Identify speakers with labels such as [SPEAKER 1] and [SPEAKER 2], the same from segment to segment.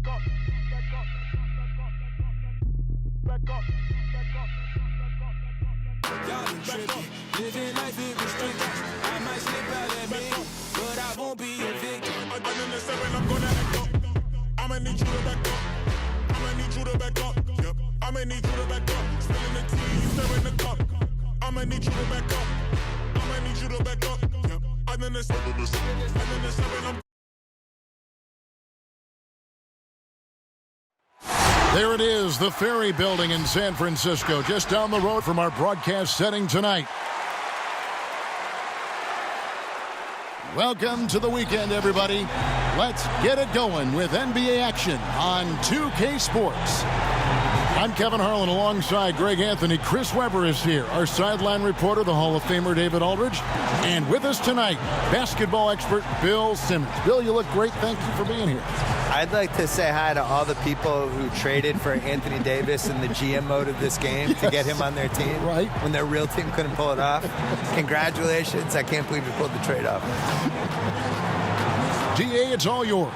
[SPEAKER 1] Living life is restricted. I might slip out at me, but I won't be a victim. I'm in the 7, I'm gonna act up. I'ma need you to back up. I'ma need you to back up. Yep. I'ma need you to back up. Spilling the tea, stirring the cup. I'ma need you to back up. I'ma need you to back up. Yep. I'm in the 7, I'm
[SPEAKER 2] There it is, the Ferry Building in San Francisco, just down the road from our broadcast setting tonight. Welcome to the weekend, everybody. Let's get it going with NBA action on 2K Sports. I'm Kevin Harlan alongside Greg Anthony. Chris Webber is here, our sideline reporter, the Hall of Famer David Aldridge. And with us tonight, basketball expert Bill Simmons. Bill, you look great. Thank you for being here.
[SPEAKER 3] I'd like to say hi to all the people who traded for Anthony Davis in the GM mode of this game to get him on their team.
[SPEAKER 2] Right.
[SPEAKER 3] When their real team couldn't pull it off. Congratulations. I can't believe you pulled the trade off.
[SPEAKER 2] DA, it's all yours.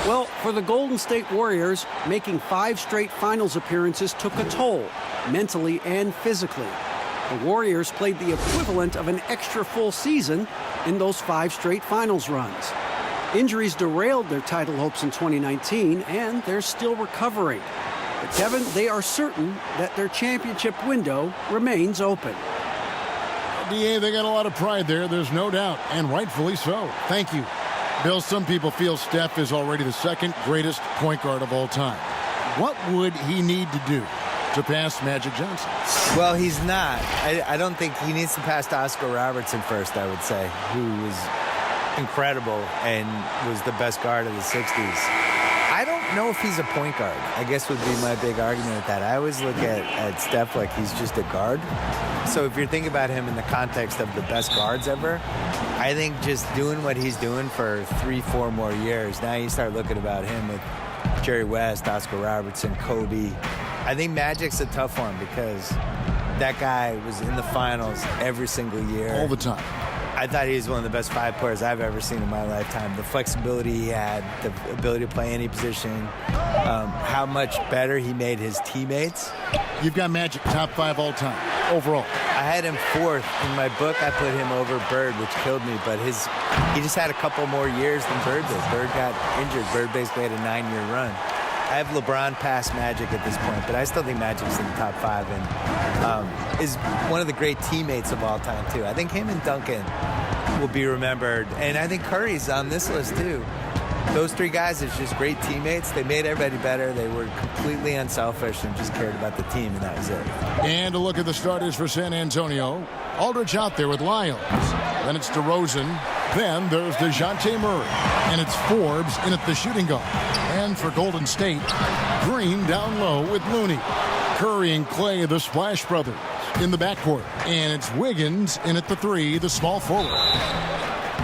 [SPEAKER 4] Well, for the Golden State Warriors, making 5 straight finals appearances took a toll, mentally and physically. The Warriors played the equivalent of an extra full season in those 5 straight finals runs. Injuries derailed their title hopes in 2019, and they're still recovering. But Kevin, they are certain that their championship window remains open.
[SPEAKER 2] DA, they got a lot of pride there, there's no doubt, and rightfully so. Thank you. Bill, some people feel Steph is already the second greatest point guard of all time. What would he need to do to pass Magic Johnson?
[SPEAKER 3] Well, he's not. I don't think he needs to pass to Oscar Robertson first, I would say, who was incredible and was the best guard of the 60s. I don't know if he's a point guard, I guess would be my big argument with that. I always look at Steph like he's just a guard. So if you're thinking about him in the context of the best guards ever, I think just doing what he's doing for 3-4 more years, now you start looking about him with Jerry West, Oscar Robertson, Kobe. I think Magic's a tough one because that guy was in the finals every single year.
[SPEAKER 2] All the time.
[SPEAKER 3] I thought he was one of the best 5 players I've ever seen in my lifetime. The flexibility he had, the ability to play any position, how much better he made his teammates.
[SPEAKER 2] You've got Magic top 5 all time, overall.
[SPEAKER 3] I had him 4th. In my book, I put him over Bird, which killed me, but he just had a couple more years than Bird did. Bird got injured. Bird basically had a 9-year run. I have LeBron past Magic at this point, but I still think Magic's in the top 5 and is one of the great teammates of all time, too. I think him and Duncan will be remembered, and I think Curry's on this list, too. Those 3 guys are just great teammates. They made everybody better. They were completely unselfish and just cared about the team, and that was it.
[SPEAKER 2] And a look at the starters for San Antonio. Aldridge out there with Lyles. Then it's DeRozan. Then there's DeJounte Murray. And it's Forbes in at the shooting guard. And for Golden State, Green down low with Looney. Curry and Clay, the Splash Brothers, in the backcourt. And it's Wiggins in at the 3, the small forward.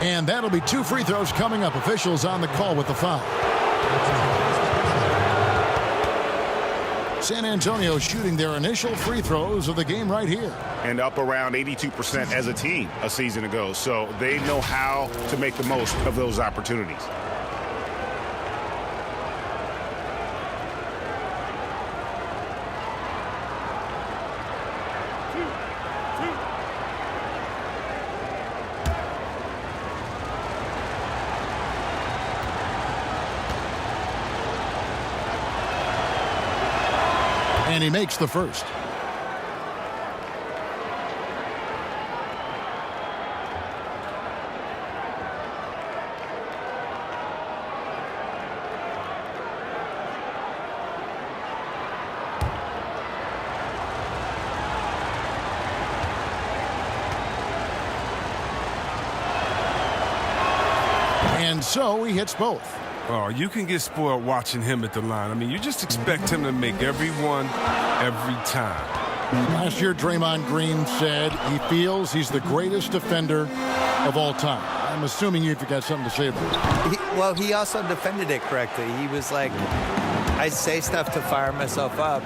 [SPEAKER 2] And that'll be 2 free throws coming up. Officials on the call with the foul. San Antonio shooting their initial free throws of the game right here.
[SPEAKER 5] And up around 82% as a team a season ago. So they know how to make the most of those opportunities.
[SPEAKER 2] And he makes the first. And so he hits both.
[SPEAKER 6] Oh, you can get spoiled watching him at the line. I mean, you just expect him to make every one, every time.
[SPEAKER 2] Last year, Draymond Green said he feels he's the greatest defender of all time. I'm assuming you've got something to say about it.
[SPEAKER 3] He also defended it correctly. He was like, I say stuff to fire myself up,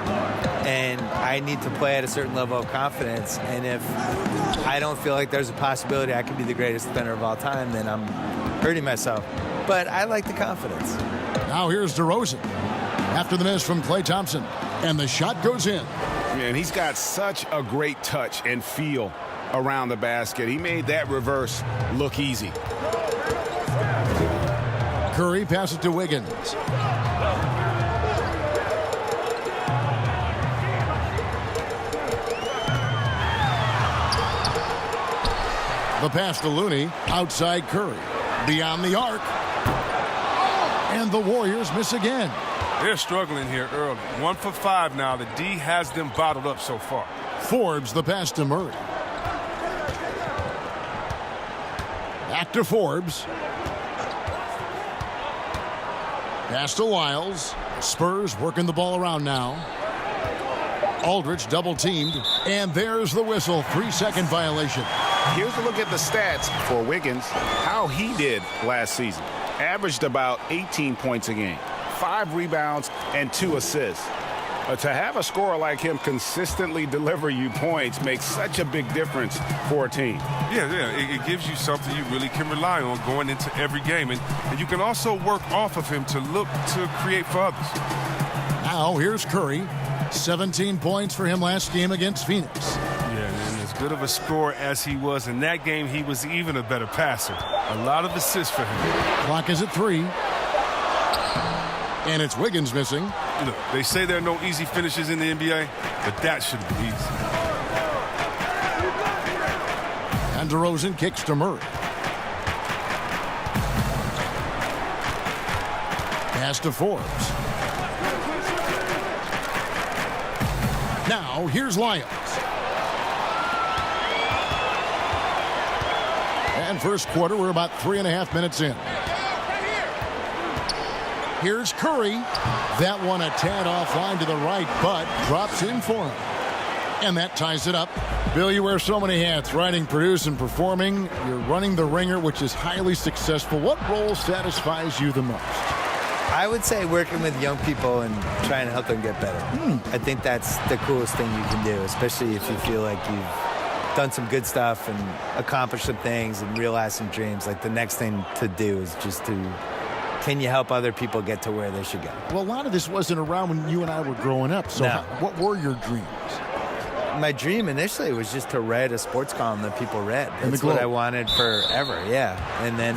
[SPEAKER 3] and I need to play at a certain level of confidence. And if I don't feel like there's a possibility I can be the greatest defender of all time, then I'm hurting myself. But I like the confidence.
[SPEAKER 2] Now here's DeRozan. After the miss from Klay Thompson. And the shot goes in.
[SPEAKER 5] And he's got such a great touch and feel around the basket. He made that reverse look easy.
[SPEAKER 2] Curry passes to Wiggins. The pass to Looney. Outside Curry. Beyond the arc. And the Warriors miss again.
[SPEAKER 6] They're struggling here early. 1 for 5 now. The D has them bottled up so far.
[SPEAKER 2] Forbes the pass to Murray. Back to Forbes. Pass to Lyles. Spurs working the ball around now. Aldridge double teamed. And there's the whistle. 3-second violation.
[SPEAKER 5] Here's a look at the stats for Wiggins, how he did last season. Averaged about 18 points a game, 5 rebounds, and 2 assists. To have a scorer like him consistently deliver you points makes such a big difference for a team.
[SPEAKER 6] Yeah, it gives you something you really can rely on going into every game. And you can also work off of him to look to create for others.
[SPEAKER 2] Now here's Curry. 17 points for him last game against Phoenix.
[SPEAKER 6] Yeah, and as good of a scorer as he was in that game, he was even a better passer. A lot of assists for him.
[SPEAKER 2] Clock is at 3. And it's Wiggins missing.
[SPEAKER 6] Look, they say there are no easy finishes in the NBA, but that should be easy.
[SPEAKER 2] And DeRozan kicks to Murray. Pass to Forbes. Now here's Lyles. And first quarter, we're about 3.5 minutes in. Here's Curry. That one a tad offline to the right, but drops in for him. And that ties it up. Bill, you wear so many hats, writing, producing, performing. You're running the Ringer, which is highly successful. What role satisfies you the most?
[SPEAKER 3] I would say working with young people and trying to help them get better. I think that's the coolest thing you can do, especially if you feel like you've done some good stuff and accomplished some things and realized some dreams. Like the next thing to do is just to, can you help other people get to where they should go?
[SPEAKER 2] Well, a lot of this wasn't around when you and I were growing up. So
[SPEAKER 3] No.
[SPEAKER 2] what were your dreams?
[SPEAKER 3] My dream initially was just to write a sports column that people read. That's what I wanted forever, yeah. And then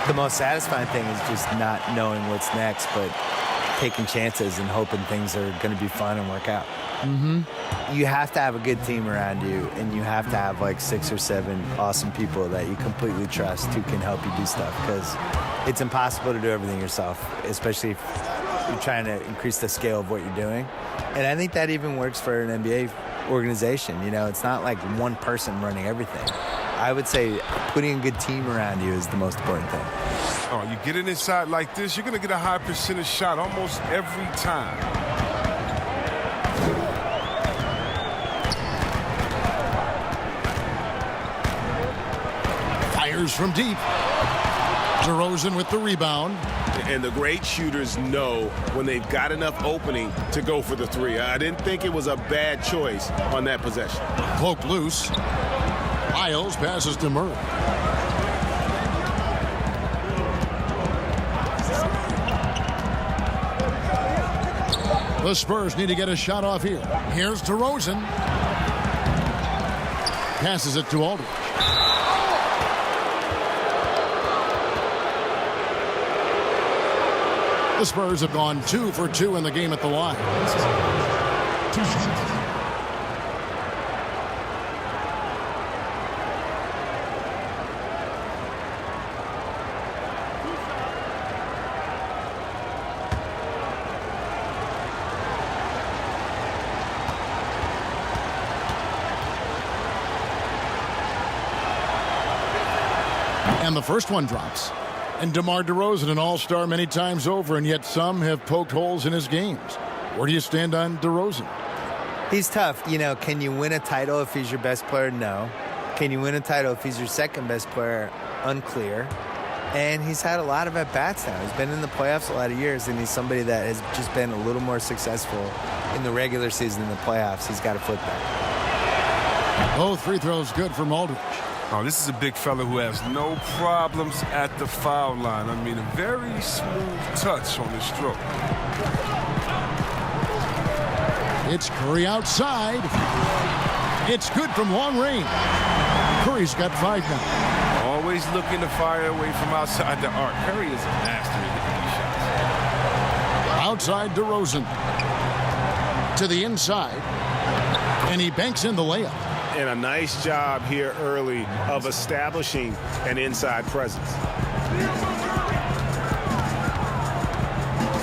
[SPEAKER 3] the most satisfying thing is just not knowing what's next, but taking chances and hoping things are going to be fun and work out. You have to have a good team around you, and you have to have like 6 or 7 awesome people that you completely trust who can help you do stuff, because it's impossible to do everything yourself, especially if you're trying to increase the scale of what you're doing. And I think that even works for an NBA organization. You know, it's not like one person running everything. I would say putting a good team around you is the most important thing.
[SPEAKER 6] Oh, you get it inside like this, you're going to get a high percentage shot almost every time.
[SPEAKER 2] Fires from deep. DeRozan with the rebound.
[SPEAKER 5] And the great shooters know when they've got enough opening to go for the 3. I didn't think it was a bad choice on that possession.
[SPEAKER 2] Poke loose. Lyles passes to Murray. The Spurs need to get a shot off here. Here's DeRozan. Passes it to Aldridge. The Spurs have gone 2 for 2 in the game at the line. And the first one drops. And DeMar DeRozan, an all-star many times over, and yet some have poked holes in his games. Where do you stand on DeRozan?
[SPEAKER 3] He's tough. You know, can you win a title if he's your best player? No. Can you win a title if he's your second best player? Unclear. And he's had a lot of at-bats now. He's been in the playoffs a lot of years, and he's somebody that has just been a little more successful in the regular season than the playoffs. He's got to flip that.
[SPEAKER 2] Both free throws good from Aldridge.
[SPEAKER 6] Oh, this is a big fella who has no problems at the foul line. I mean, a very smooth touch on the stroke.
[SPEAKER 2] It's Curry outside. It's good from long range. Curry's got 5 now.
[SPEAKER 6] Always looking to fire away from outside the arc. Curry is a master at hitting these shots.
[SPEAKER 2] Outside DeRozan. To the inside. And he banks in the layup.
[SPEAKER 5] And a nice job here early of establishing an inside presence.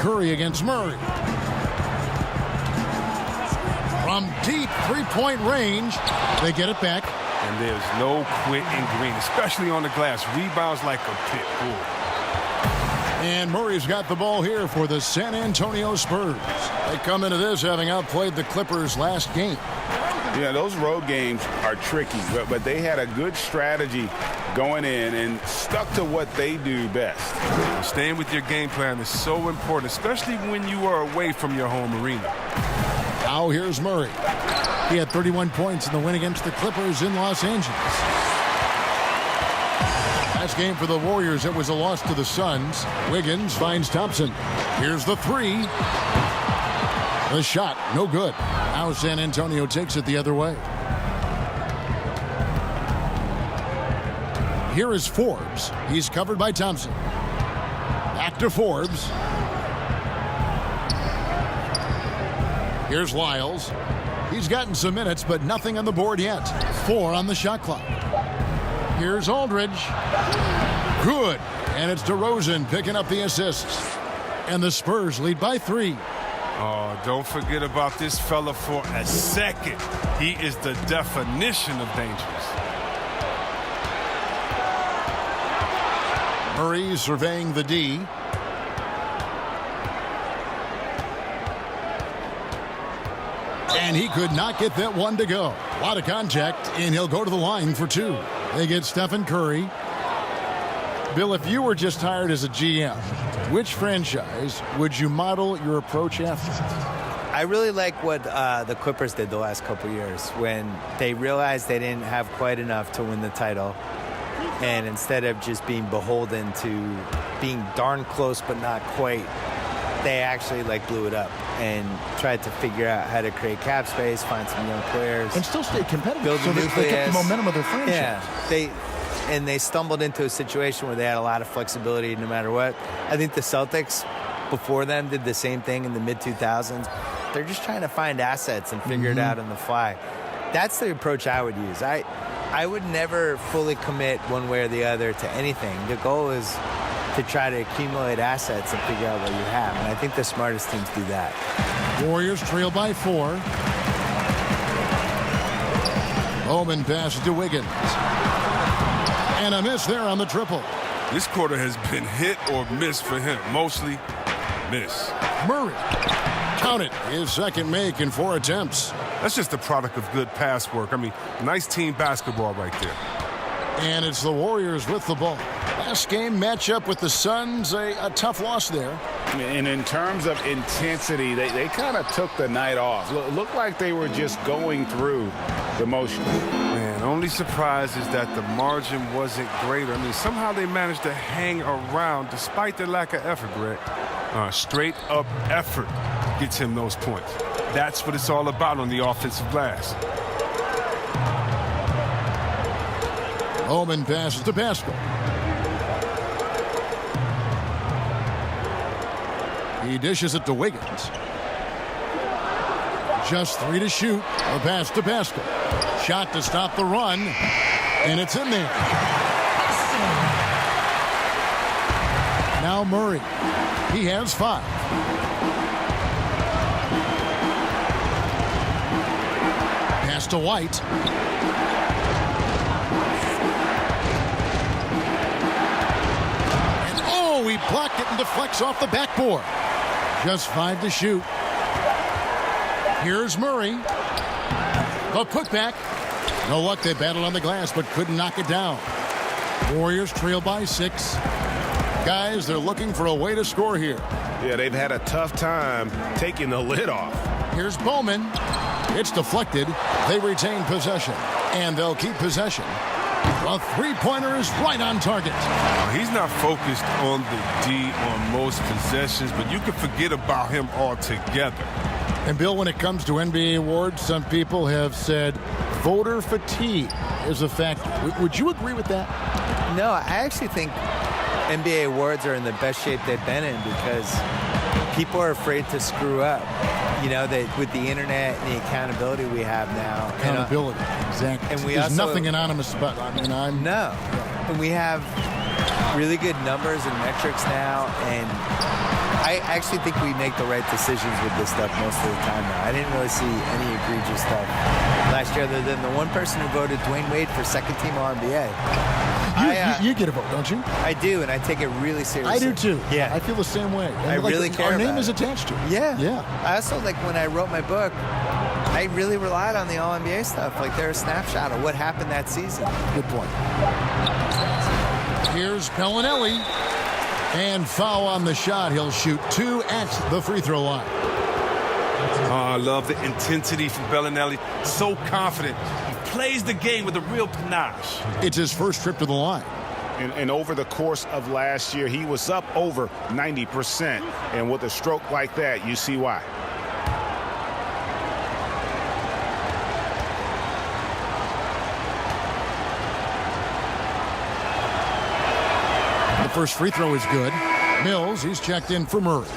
[SPEAKER 2] Curry against Murray. From deep three-point range, they get it back.
[SPEAKER 6] And there's no quit in Green, especially on the glass. Rebounds like a pit bull.
[SPEAKER 2] And Murray's got the ball here for the San Antonio Spurs. They come into this having outplayed the Clippers last game.
[SPEAKER 5] Yeah, those road games are tricky, but they had a good strategy going in and stuck to what they do best.
[SPEAKER 6] Staying with your game plan is so important, especially when you are away from your home arena.
[SPEAKER 2] Now here's Murray. He had 31 points in the win against the Clippers in Los Angeles. Last game for the Warriors, it was a loss to the Suns. Wiggins finds Thompson. Here's the 3. The shot, no good. Now San Antonio takes it the other way. Here is Forbes. He's covered by Thompson. Back to Forbes. Here's Lyles. He's gotten some minutes, but nothing on the board yet. 4 on the shot clock. Here's Aldridge. Good. And it's DeRozan picking up the assists. And the Spurs lead by 3.
[SPEAKER 6] Oh, don't forget about this fella for a second. He is the definition of dangerous.
[SPEAKER 2] Murray surveying the D. And he could not get that one to go. A lot of contact, and he'll go to the line for 2. They get Stephen Curry. Bill, if you were just hired as a GM, which franchise would you model your approach after?
[SPEAKER 3] I really like what the Clippers did the last couple years when they realized they didn't have quite enough to win the title. And instead of just being beholden to being darn close but not quite, they actually blew it up and tried to figure out how to create cap space, find some young players.
[SPEAKER 2] And still stay competitive.
[SPEAKER 3] Build
[SPEAKER 2] so
[SPEAKER 3] the nucleus.
[SPEAKER 2] They kept the momentum of their franchise.
[SPEAKER 3] Yeah, they stumbled into a situation where they had a lot of flexibility no matter what. I think the Celtics before them did the same thing in the mid-2000s. They're just trying to find assets and figure it out on the fly. That's the approach I would use. I would never fully commit one way or the other to anything. The goal is to try to accumulate assets and figure out what you have. And I think the smartest teams do that.
[SPEAKER 2] Warriors trail by 4. Bowman passes to Wiggins. And a miss there on the triple.
[SPEAKER 6] This quarter has been hit or miss for him. Mostly miss.
[SPEAKER 2] Murray. Count it. His second make in 4 attempts.
[SPEAKER 6] That's just a product of good pass work. I mean, nice team basketball right there.
[SPEAKER 2] And it's the Warriors with the ball. Last game matchup with the Suns, a tough loss there.
[SPEAKER 5] And in terms of intensity, they kind of took the night off. Looked like they were just going through the motions.
[SPEAKER 6] Man, only surprise is that the margin wasn't greater. I mean, somehow they managed to hang around despite the lack of effort, Greg. Straight up effort gets him those points. That's what it's all about on the offensive glass.
[SPEAKER 2] Bowman passes to Pascal. He dishes it to Wiggins. Just 3 to shoot. A pass to Pascal. Shot to stop the run. And it's in there. Now Murray. He has 5. Pass to White. And oh, he blocked it and deflects off the backboard. Just 5 to shoot. Here's Murray. The putback. No luck. They battled on the glass but couldn't knock it down. Warriors trail by 6. Guys, they're looking for a way to score here.
[SPEAKER 5] Yeah, they've had a tough time taking the lid off.
[SPEAKER 2] Here's Bowman. It's deflected. They retain possession, and they'll keep possession. A three-pointer is right on target.
[SPEAKER 6] He's not focused on the D on most possessions, but you can forget about him altogether.
[SPEAKER 2] And, Bill, when it comes to NBA awards, some people have said voter fatigue is a factor. Would you agree with that?
[SPEAKER 3] No, I actually think NBA awards are in the best shape they've been in because people are afraid to screw up. You know, that with the internet and the accountability we have now.
[SPEAKER 2] Accountability, exactly.
[SPEAKER 3] And
[SPEAKER 2] There's nothing anonymous about it.
[SPEAKER 3] No. And we have really good numbers and metrics now, and I actually think we make the right decisions with this stuff most of the time now. I didn't really see any egregious stuff last year other than the one person who voted Dwayne Wade for second-team All-NBA.
[SPEAKER 2] You get a vote, don't you?
[SPEAKER 3] I do, and I take it really seriously.
[SPEAKER 2] I do, too.
[SPEAKER 3] Yeah.
[SPEAKER 2] I feel the same way.
[SPEAKER 3] I really care
[SPEAKER 2] Our name
[SPEAKER 3] about
[SPEAKER 2] is
[SPEAKER 3] it.
[SPEAKER 2] attached to it.
[SPEAKER 3] Yeah. I also, when I wrote my book, I really relied on the All-NBA stuff. They're a snapshot of what happened that season.
[SPEAKER 2] Good point. Here's Bellinelli. And foul on the shot. He'll shoot 2 at the free throw line.
[SPEAKER 6] I love the intensity from Bellinelli. So confident. He plays the game with a real panache.
[SPEAKER 2] It's his first trip to the line.
[SPEAKER 5] And over the course of last year, he was up over 90%. And with a stroke like that, you see why.
[SPEAKER 2] The first free throw is good. Mills, he's checked in for Murray.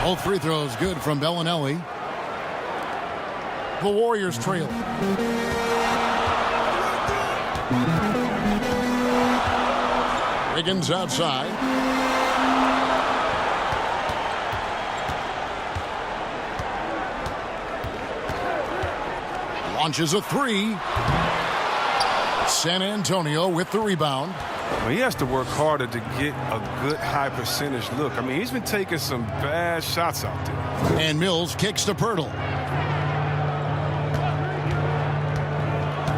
[SPEAKER 2] Both free throws good from Bellinelli. The Warriors trail. Wiggins outside. Launches a three. San Antonio with the rebound.
[SPEAKER 6] Well, he has to work harder to get a good high percentage look. He's been taking some bad shots out there.
[SPEAKER 2] And Mills kicks to Pirtle.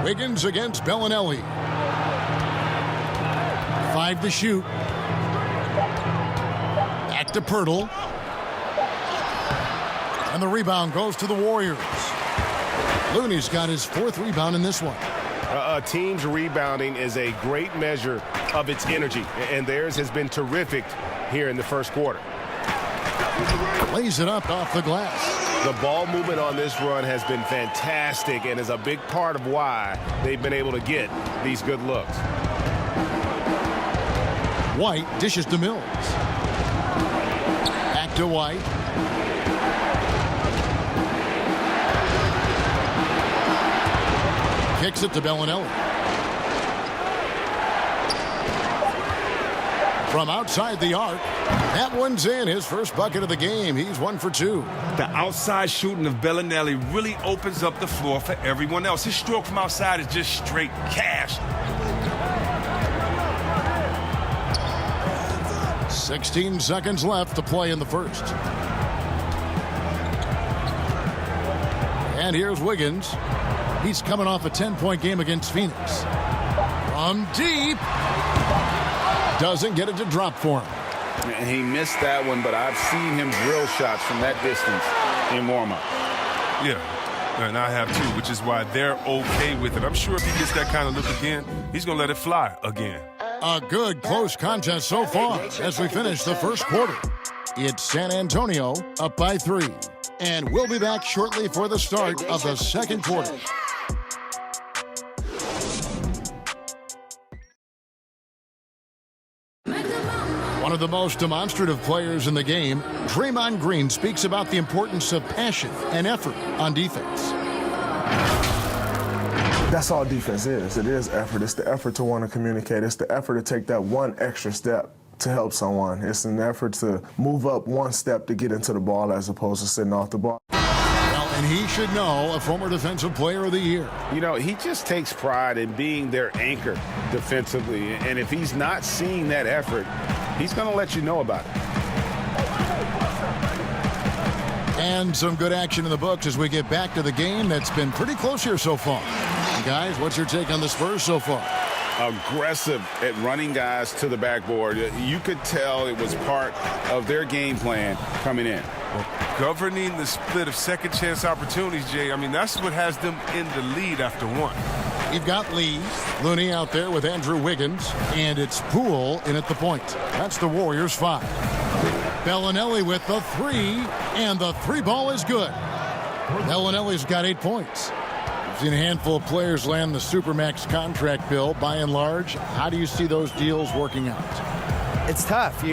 [SPEAKER 2] Wiggins against Bellinelli. 5 to shoot. Back to Pirtle. And the rebound goes to the Warriors. Looney's got his 4th rebound in this one.
[SPEAKER 5] A team's rebounding is a great measure of its energy, and theirs has been terrific here in the first quarter.
[SPEAKER 2] Lays it up off the glass.
[SPEAKER 5] The ball movement on this run has been fantastic and is a big part of why they've been able to get these good looks.
[SPEAKER 2] White dishes to Mills. Back to White. Kicks it to Bellinelli. From outside the arc, that one's in. His first bucket of the game. He's 1 for 2.
[SPEAKER 6] The outside shooting of Bellinelli really opens up the floor for everyone else. His stroke from outside is just straight cash.
[SPEAKER 2] 16 seconds left to play in the first. And here's Wiggins. He's coming off a 10-point game against Phoenix. From deep. Doesn't get it to drop for him.
[SPEAKER 5] And he missed that one, but I've seen him drill shots from that distance in warm-up.
[SPEAKER 6] Yeah, and I have too, which is why they're okay with it. I'm sure if he gets that kind of look again, he's going to let it fly again.
[SPEAKER 2] A good close contest so far as we finish the first quarter. It's San Antonio up by 3. And we'll be back shortly for the start of the second quarter. One of the most demonstrative players in the game, Draymond Green, speaks about the importance of passion and effort on defense.
[SPEAKER 7] That's all defense is. It is effort. It's the effort to want to communicate. It's the effort to take that one extra step to help someone. It's an effort to move up one step to get into the ball as opposed to sitting off the ball.
[SPEAKER 2] Well, and he should know, a former Defensive Player of the Year.
[SPEAKER 5] You know, he just takes pride in being their anchor defensively. And if he's not seeing that effort, he's going to let you know about it.
[SPEAKER 2] And some good action in the books as we get back to the game that's been pretty close here so far. Guys, what's your take on the Spurs so far?
[SPEAKER 5] Aggressive at running guys to the backboard. You could tell it was part of their game plan coming in.
[SPEAKER 6] Well, governing the split of second chance opportunities, Jay, I mean, that's what has them in the lead after one.
[SPEAKER 2] You've got Lee, Looney out there with Andrew Wiggins, and it's Poole in at the point. That's the Warriors 5. Bellinelli with the 3, and the 3 ball is good. Bellinelli's got 8 points. We've seen a handful of players land the Supermax contract bill. By and large, how do you see those deals working out?
[SPEAKER 3] It's tough.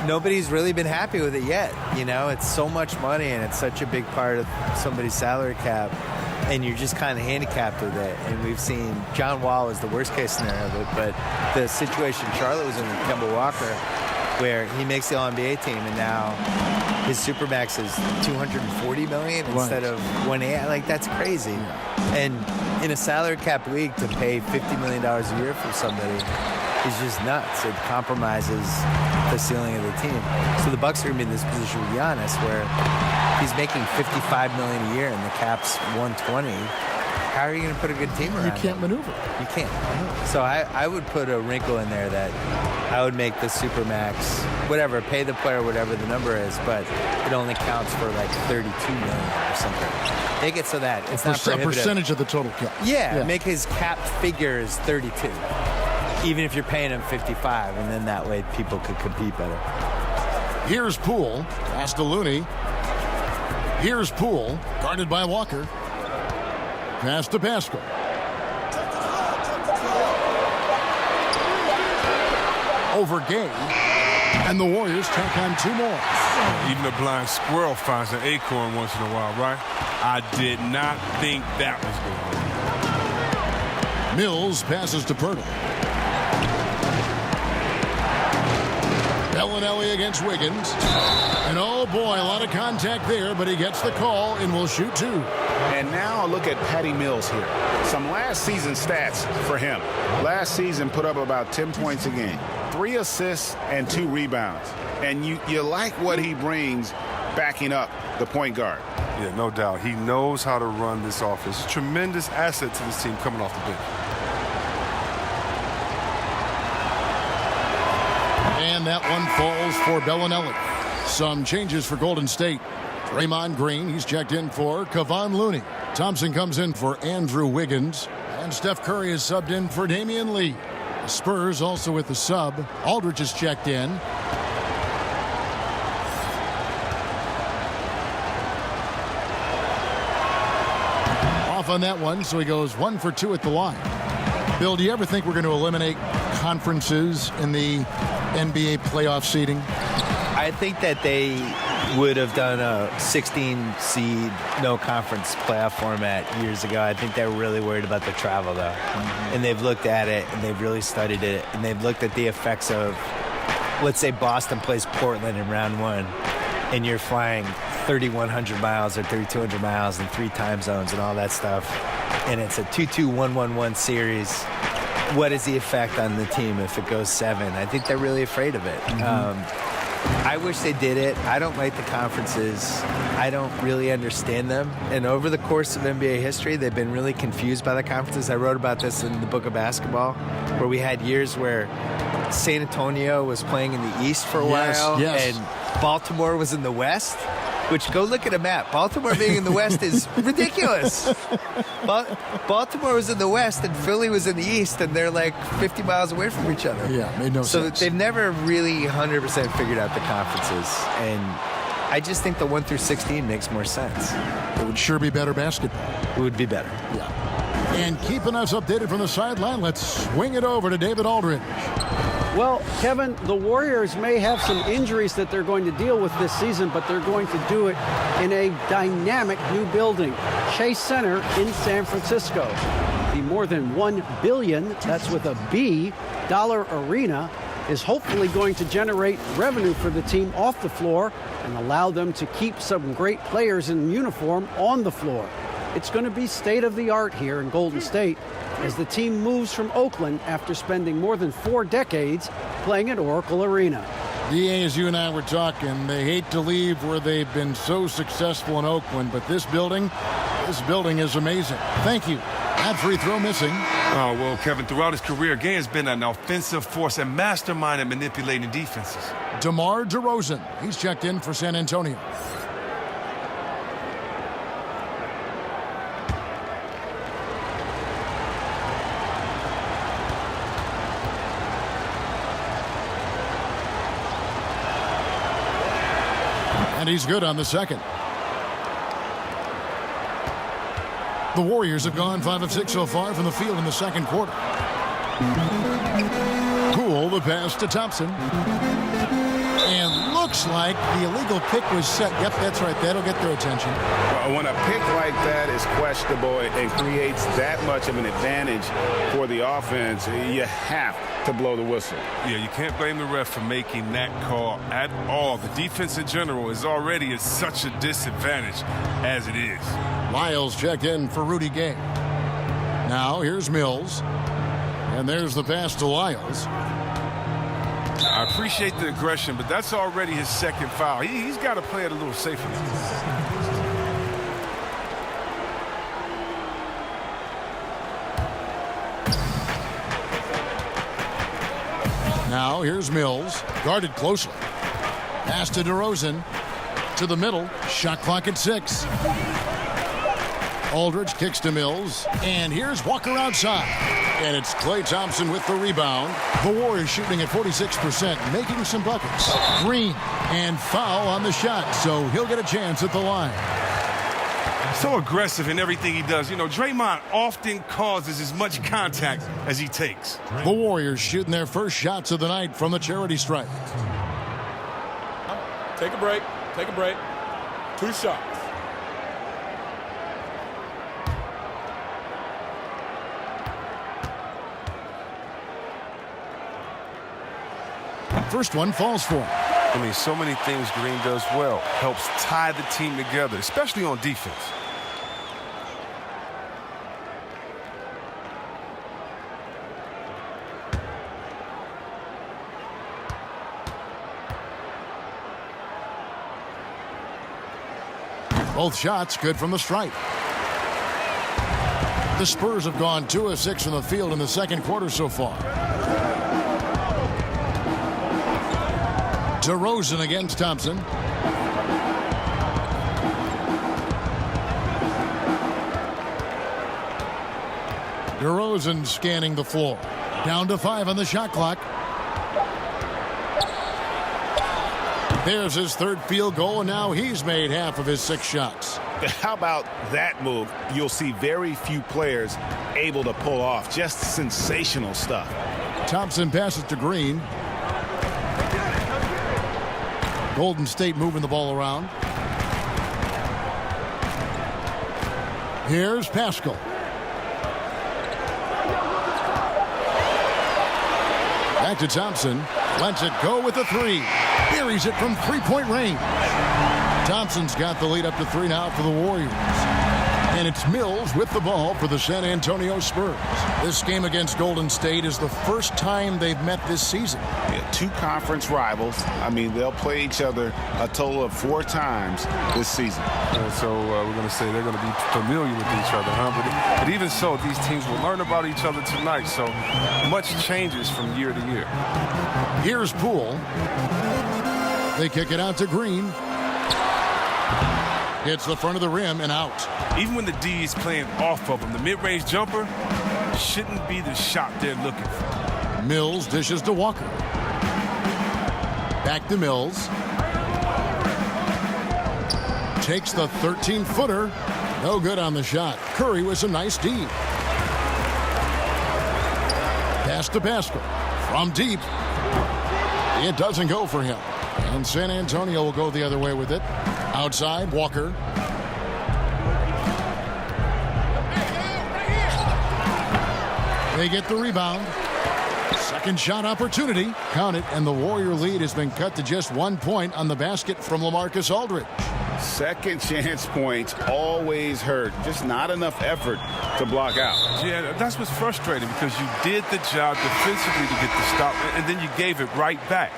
[SPEAKER 3] Nobody's really been happy with it yet. You know, it's so much money, and it's such a big part of somebody's salary cap, and you're just kind of handicapped with it. And we've seen John Wall is the worst case scenario of it, but the situation Charlotte was in with Kemba Walker, where he makes the All-NBA team, and now his Supermax is $240 million instead of $180. Like, that's crazy. And in a salary cap league, to pay $50 million a year for somebody is just nuts. It compromises the ceiling of the team. So the Bucks are going to be in this position with Giannis, where he's making $55 million a year and the cap's $120. How are you going to put a good team around
[SPEAKER 2] You can't maneuver.
[SPEAKER 3] You can't. So I would put a wrinkle in there that I would make the Supermax, whatever, pay the player whatever the number is, but it only counts for like $32 million or something. Make it so that it's not prohibitive.
[SPEAKER 2] A percentage of the total cap.
[SPEAKER 3] Yeah, make his cap figure is 32, even if you're paying him 55, and then that way people could compete better.
[SPEAKER 2] Here's Poole, pass to Looney. Here's Poole, guarded by Walker. Pass to Pascal. Over Gay. And the Warriors tack on 2 more.
[SPEAKER 6] Even a blind squirrel finds an acorn once in a while, right? I did not think that was going on.
[SPEAKER 2] Mills passes to Pirtle. Bellinelli against Wiggins. And oh boy, a lot of contact there, but he gets the call and will shoot 2.
[SPEAKER 5] And now look at Patty Mills here. Some last season stats for him. Last season put up about 10 points a game, 3 assists and 2 rebounds. And you like what he brings backing up the point guard.
[SPEAKER 6] Yeah, no doubt. He knows how to run this offense. Tremendous asset to this team coming off the bench.
[SPEAKER 2] And that one falls for Bellinelli. Some changes for Golden State. Draymond Green, he's checked in for Kevon Looney. Thompson comes in for Andrew Wiggins. And Steph Curry is subbed in for Damian Lee. The Spurs also with the sub. Aldridge is checked in. Off on that one, so he goes 1 for 2 at the line. Bill, do you ever think we're going to eliminate conferences in the NBA playoff seeding?
[SPEAKER 3] I think that they would have done a 16-seed no-conference playoff format years ago. I think they were really worried about the travel, though. And they've looked at it, and they've really studied it, and they've looked at the effects of, let's say Boston plays Portland in round 1, and you're flying 3,100 miles or 3,200 miles in 3 time zones and all that stuff, and it's a 2-2-1-1-1 series. What is the effect on the team if it goes 7? I think they're really afraid of it. I wish they did it. I don't like the conferences. I don't really understand them. And over the course of NBA history, they've been really confused by the conferences. I wrote about this in the book of basketball, where we had years where San Antonio was playing in the East for a while, and Baltimore was in the West. Which, go look at a map. Baltimore being in the West is ridiculous. Baltimore was in the West and Philly was in the East, and they're like 50 miles away from each other.
[SPEAKER 2] Yeah, made no sense.
[SPEAKER 3] So they've never really 100% figured out the conferences. And I just think the 1 through 16 makes more sense.
[SPEAKER 2] It would sure be better basketball.
[SPEAKER 3] It would be better.
[SPEAKER 2] Yeah. And keeping us updated from the sideline, let's swing it over to David Aldridge.
[SPEAKER 4] Well, Kevin, the Warriors may have some injuries that they're going to deal with this season, but they're going to do it in a dynamic new building, Chase Center in San Francisco. The more than $1 billion, that's with a B, dollar arena is hopefully going to generate revenue for the team off the floor and allow them to keep some great players in uniform on the floor. It's going to be state-of-the-art here in Golden State as the team moves from Oakland after spending more than 4 decades playing at Oracle Arena.
[SPEAKER 2] DA, as you and I were talking, they hate to leave where they've been so successful in Oakland, but this building is amazing. Thank you. That free throw missing.
[SPEAKER 6] Oh, well, Kevin, throughout his career, Gay has been an offensive force and mastermind at manipulating defenses.
[SPEAKER 2] DeMar DeRozan. He's checked in for San Antonio. And he's good on the second. The Warriors have gone 5 of 6 so far from the field in the second quarter. Poole, the pass to Thompson. And looks like the illegal pick was set. Yep, that's right. That'll get their attention.
[SPEAKER 5] Well, when a pick like that is questionable and creates that much of an advantage for the offense, you have to blow the whistle.
[SPEAKER 6] Yeah, you can't blame the ref for making that call at all. The defense in general is already at such a disadvantage as it is.
[SPEAKER 2] Lyles checked in for Rudy Gay. Now here's Mills. And there's the pass to Lyles.
[SPEAKER 6] I appreciate the aggression, but that's already his second foul. He's got to play it a little safer.
[SPEAKER 2] Now here's Mills, guarded closely. Pass to DeRozan. To the middle. Shot clock at 6. Aldridge kicks to Mills. And here's Walker outside. And it's Klay Thompson with the rebound. The Warriors shooting at 46%, making some buckets. Green and foul on the shot, so he'll get a chance at the line.
[SPEAKER 6] So aggressive in everything he does. You know, Draymond often causes as much contact as he takes.
[SPEAKER 2] The Warriors shooting their first shots of the night from the charity stripe.
[SPEAKER 8] Take a break. Take a break. 2 shots.
[SPEAKER 2] First one falls for him.
[SPEAKER 6] I mean, so many things Green does well. Helps tie the team together, especially on defense.
[SPEAKER 2] Both shots good from the stripe. The Spurs have gone 2 of 6 from the field in the second quarter so far. DeRozan against Thompson. DeRozan scanning the floor. Down to 5 on the shot clock. There's his third field goal, and now he's made half of his 6 shots.
[SPEAKER 5] How about that move? You'll see very few players able to pull off. Just sensational stuff.
[SPEAKER 2] Thompson passes to Green. Golden State moving the ball around. Here's Pascal. Back to Thompson. Lets it go with a 3. Buries it from 3-point range. Thompson's got the lead up to 3 now for the Warriors. And it's Mills with the ball for the San Antonio Spurs. This game against Golden State is the first time they've met this season.
[SPEAKER 5] Yeah, 2 conference rivals. I mean, they'll play each other a total of 4 times this season.
[SPEAKER 6] So we're going to say they're going to be familiar with each other, huh? But even so, these teams will learn about each other tonight. So much changes from year to year.
[SPEAKER 2] Here's Poole. They kick it out to Green. Hits the front of the rim and out.
[SPEAKER 6] Even when the D is playing off of him, the mid-range jumper shouldn't be the shot they're looking for.
[SPEAKER 2] Mills dishes to Walker. Back to Mills. Takes the 13-footer. No good on the shot. Curry with a nice D. Pass to Pascal. From deep. It doesn't go for him. And San Antonio will go the other way with it. Outside, Walker. They get the rebound. Second shot opportunity. Count it, and the Warrior lead has been cut to just 1 point on the basket from LaMarcus Aldridge.
[SPEAKER 5] Second chance points always hurt. Just not enough effort to block out.
[SPEAKER 6] Yeah, that's what's frustrating because you did the job defensively to get the stop, and then you gave it right back.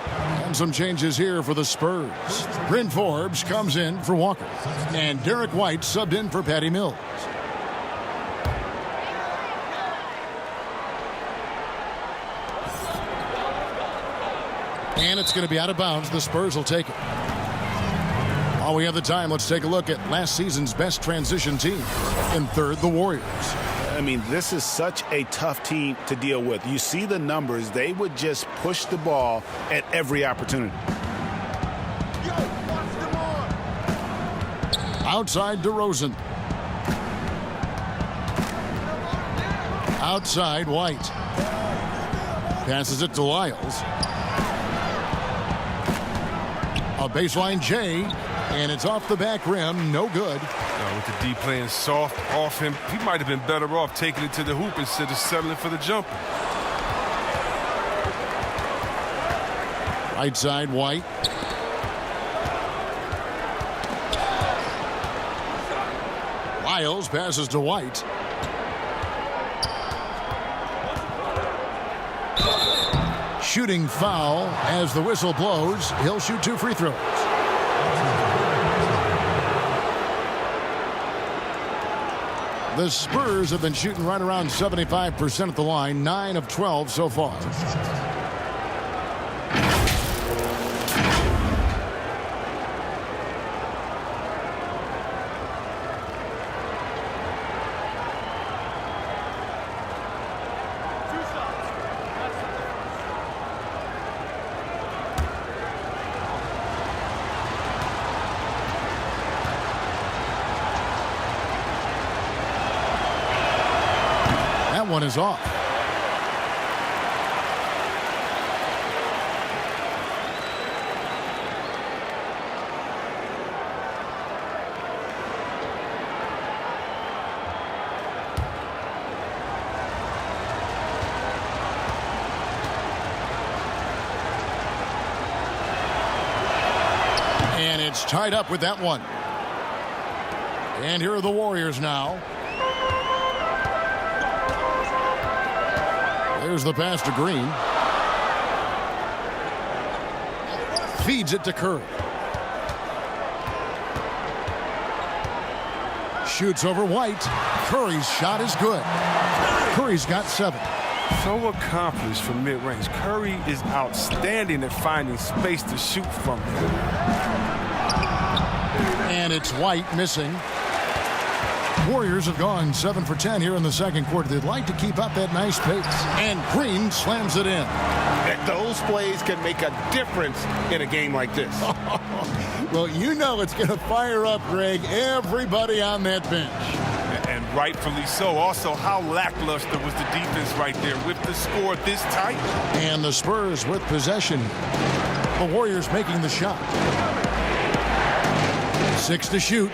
[SPEAKER 2] And some changes here for the Spurs. Bryn Forbes comes in for Walker. And Derek White subbed in for Patty Mills. And it's going to be out of bounds. The Spurs will take it. While we have the time, let's take a look at last season's best transition team. In third, the Warriors.
[SPEAKER 5] I mean, this is such a tough team to deal with. You see the numbers. They would just push the ball at every opportunity.
[SPEAKER 2] Outside DeRozan. Outside White. Passes it to Lyles. A baseline J, and it's off the back rim. No good.
[SPEAKER 6] With the D playing soft off him, he might have been better off taking it to the hoop instead of settling for the jumper.
[SPEAKER 2] Right side, White. Lyles passes to White. Shooting foul as the whistle blows. He'll shoot 2 free throws. The Spurs have been shooting right around 75% at the line, 9 of 12 so far. One is off. And it's tied up with that one. And here are the Warriors now. There's the pass to Green. Feeds it to Curry. Shoots over White. Curry's shot is good. Curry's got 7.
[SPEAKER 6] So accomplished from mid-range. Curry is outstanding at finding space to shoot from him.
[SPEAKER 2] And it's White missing. Warriors have gone 7 for 10 here in the second quarter. They'd like to keep up that nice pace. And Green slams it in.
[SPEAKER 5] Those plays can make a difference in a game like this.
[SPEAKER 2] Well, you know it's going to fire up, Greg, everybody on that bench.
[SPEAKER 6] And rightfully so. Also, how lackluster was the defense right there with the score this tight.
[SPEAKER 2] And the Spurs with possession. The Warriors making the shot. 6 to shoot.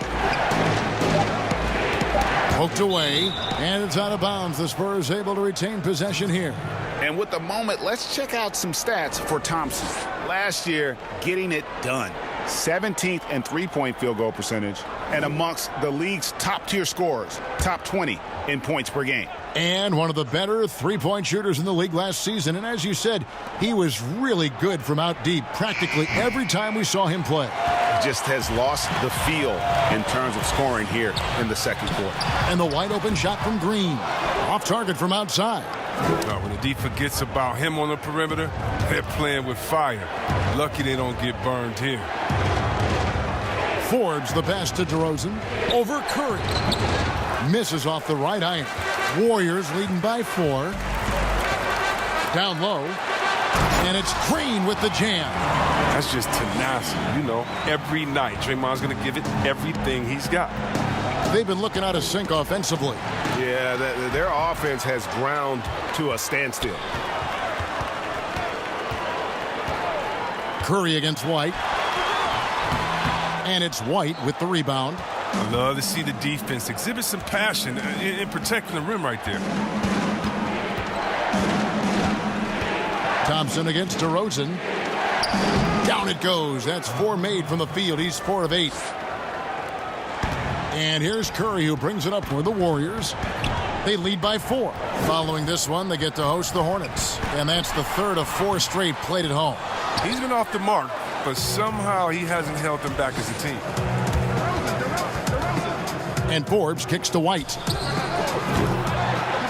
[SPEAKER 2] Poked away, and it's out of bounds. The Spurs able to retain possession here.
[SPEAKER 5] And with the moment, let's check out some stats for Thompson. Last year, getting it done. 17th in three-point field goal percentage, and amongst the league's top-tier scorers, top 20 in points per game.
[SPEAKER 2] And one of the better three-point shooters in the league last season. And as you said, he was really good from out deep practically every time we saw him play.
[SPEAKER 5] Just has lost the feel in terms of scoring here in the second quarter.
[SPEAKER 2] And the wide open shot from Green. Off target from outside.
[SPEAKER 6] When the D forgets about him on the perimeter, they're playing with fire. Lucky they don't get burned here.
[SPEAKER 2] Forbes the pass to DeRozan. Over Curry. Misses off the right iron. Warriors leading by 4. Down low. And it's Green with the jam.
[SPEAKER 6] That's just tenacity, you know. Every night, Draymond's going to give it everything he's got.
[SPEAKER 2] They've been looking out of sync offensively.
[SPEAKER 9] Yeah, their offense has ground to a standstill.
[SPEAKER 2] Curry against White. And it's White with the rebound.
[SPEAKER 6] I love to see the defense exhibit some passion in protecting the rim right there.
[SPEAKER 2] Thompson against DeRozan. Down it goes. That's 4 made from the field. He's 4 of 8. And here's Curry, who brings it up for the Warriors. They lead by 4. Following this one, they get to host the Hornets. And that's the third of 4 straight played at home.
[SPEAKER 6] He's been off the mark, but somehow he hasn't held them back as a team.
[SPEAKER 2] And Forbes kicks to White.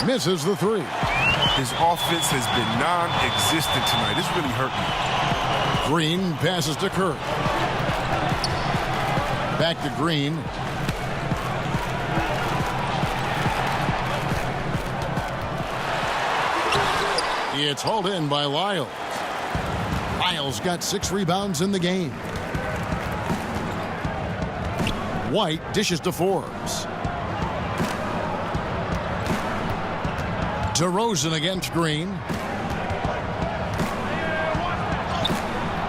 [SPEAKER 2] Misses the 3.
[SPEAKER 6] His offense has been non-existent tonight. This really hurt me.
[SPEAKER 2] Green passes to Curry. Back to Green. It's hauled in by Lyles. Lyles got 6 rebounds in the game. White dishes to Forbes. DeRozan against Green.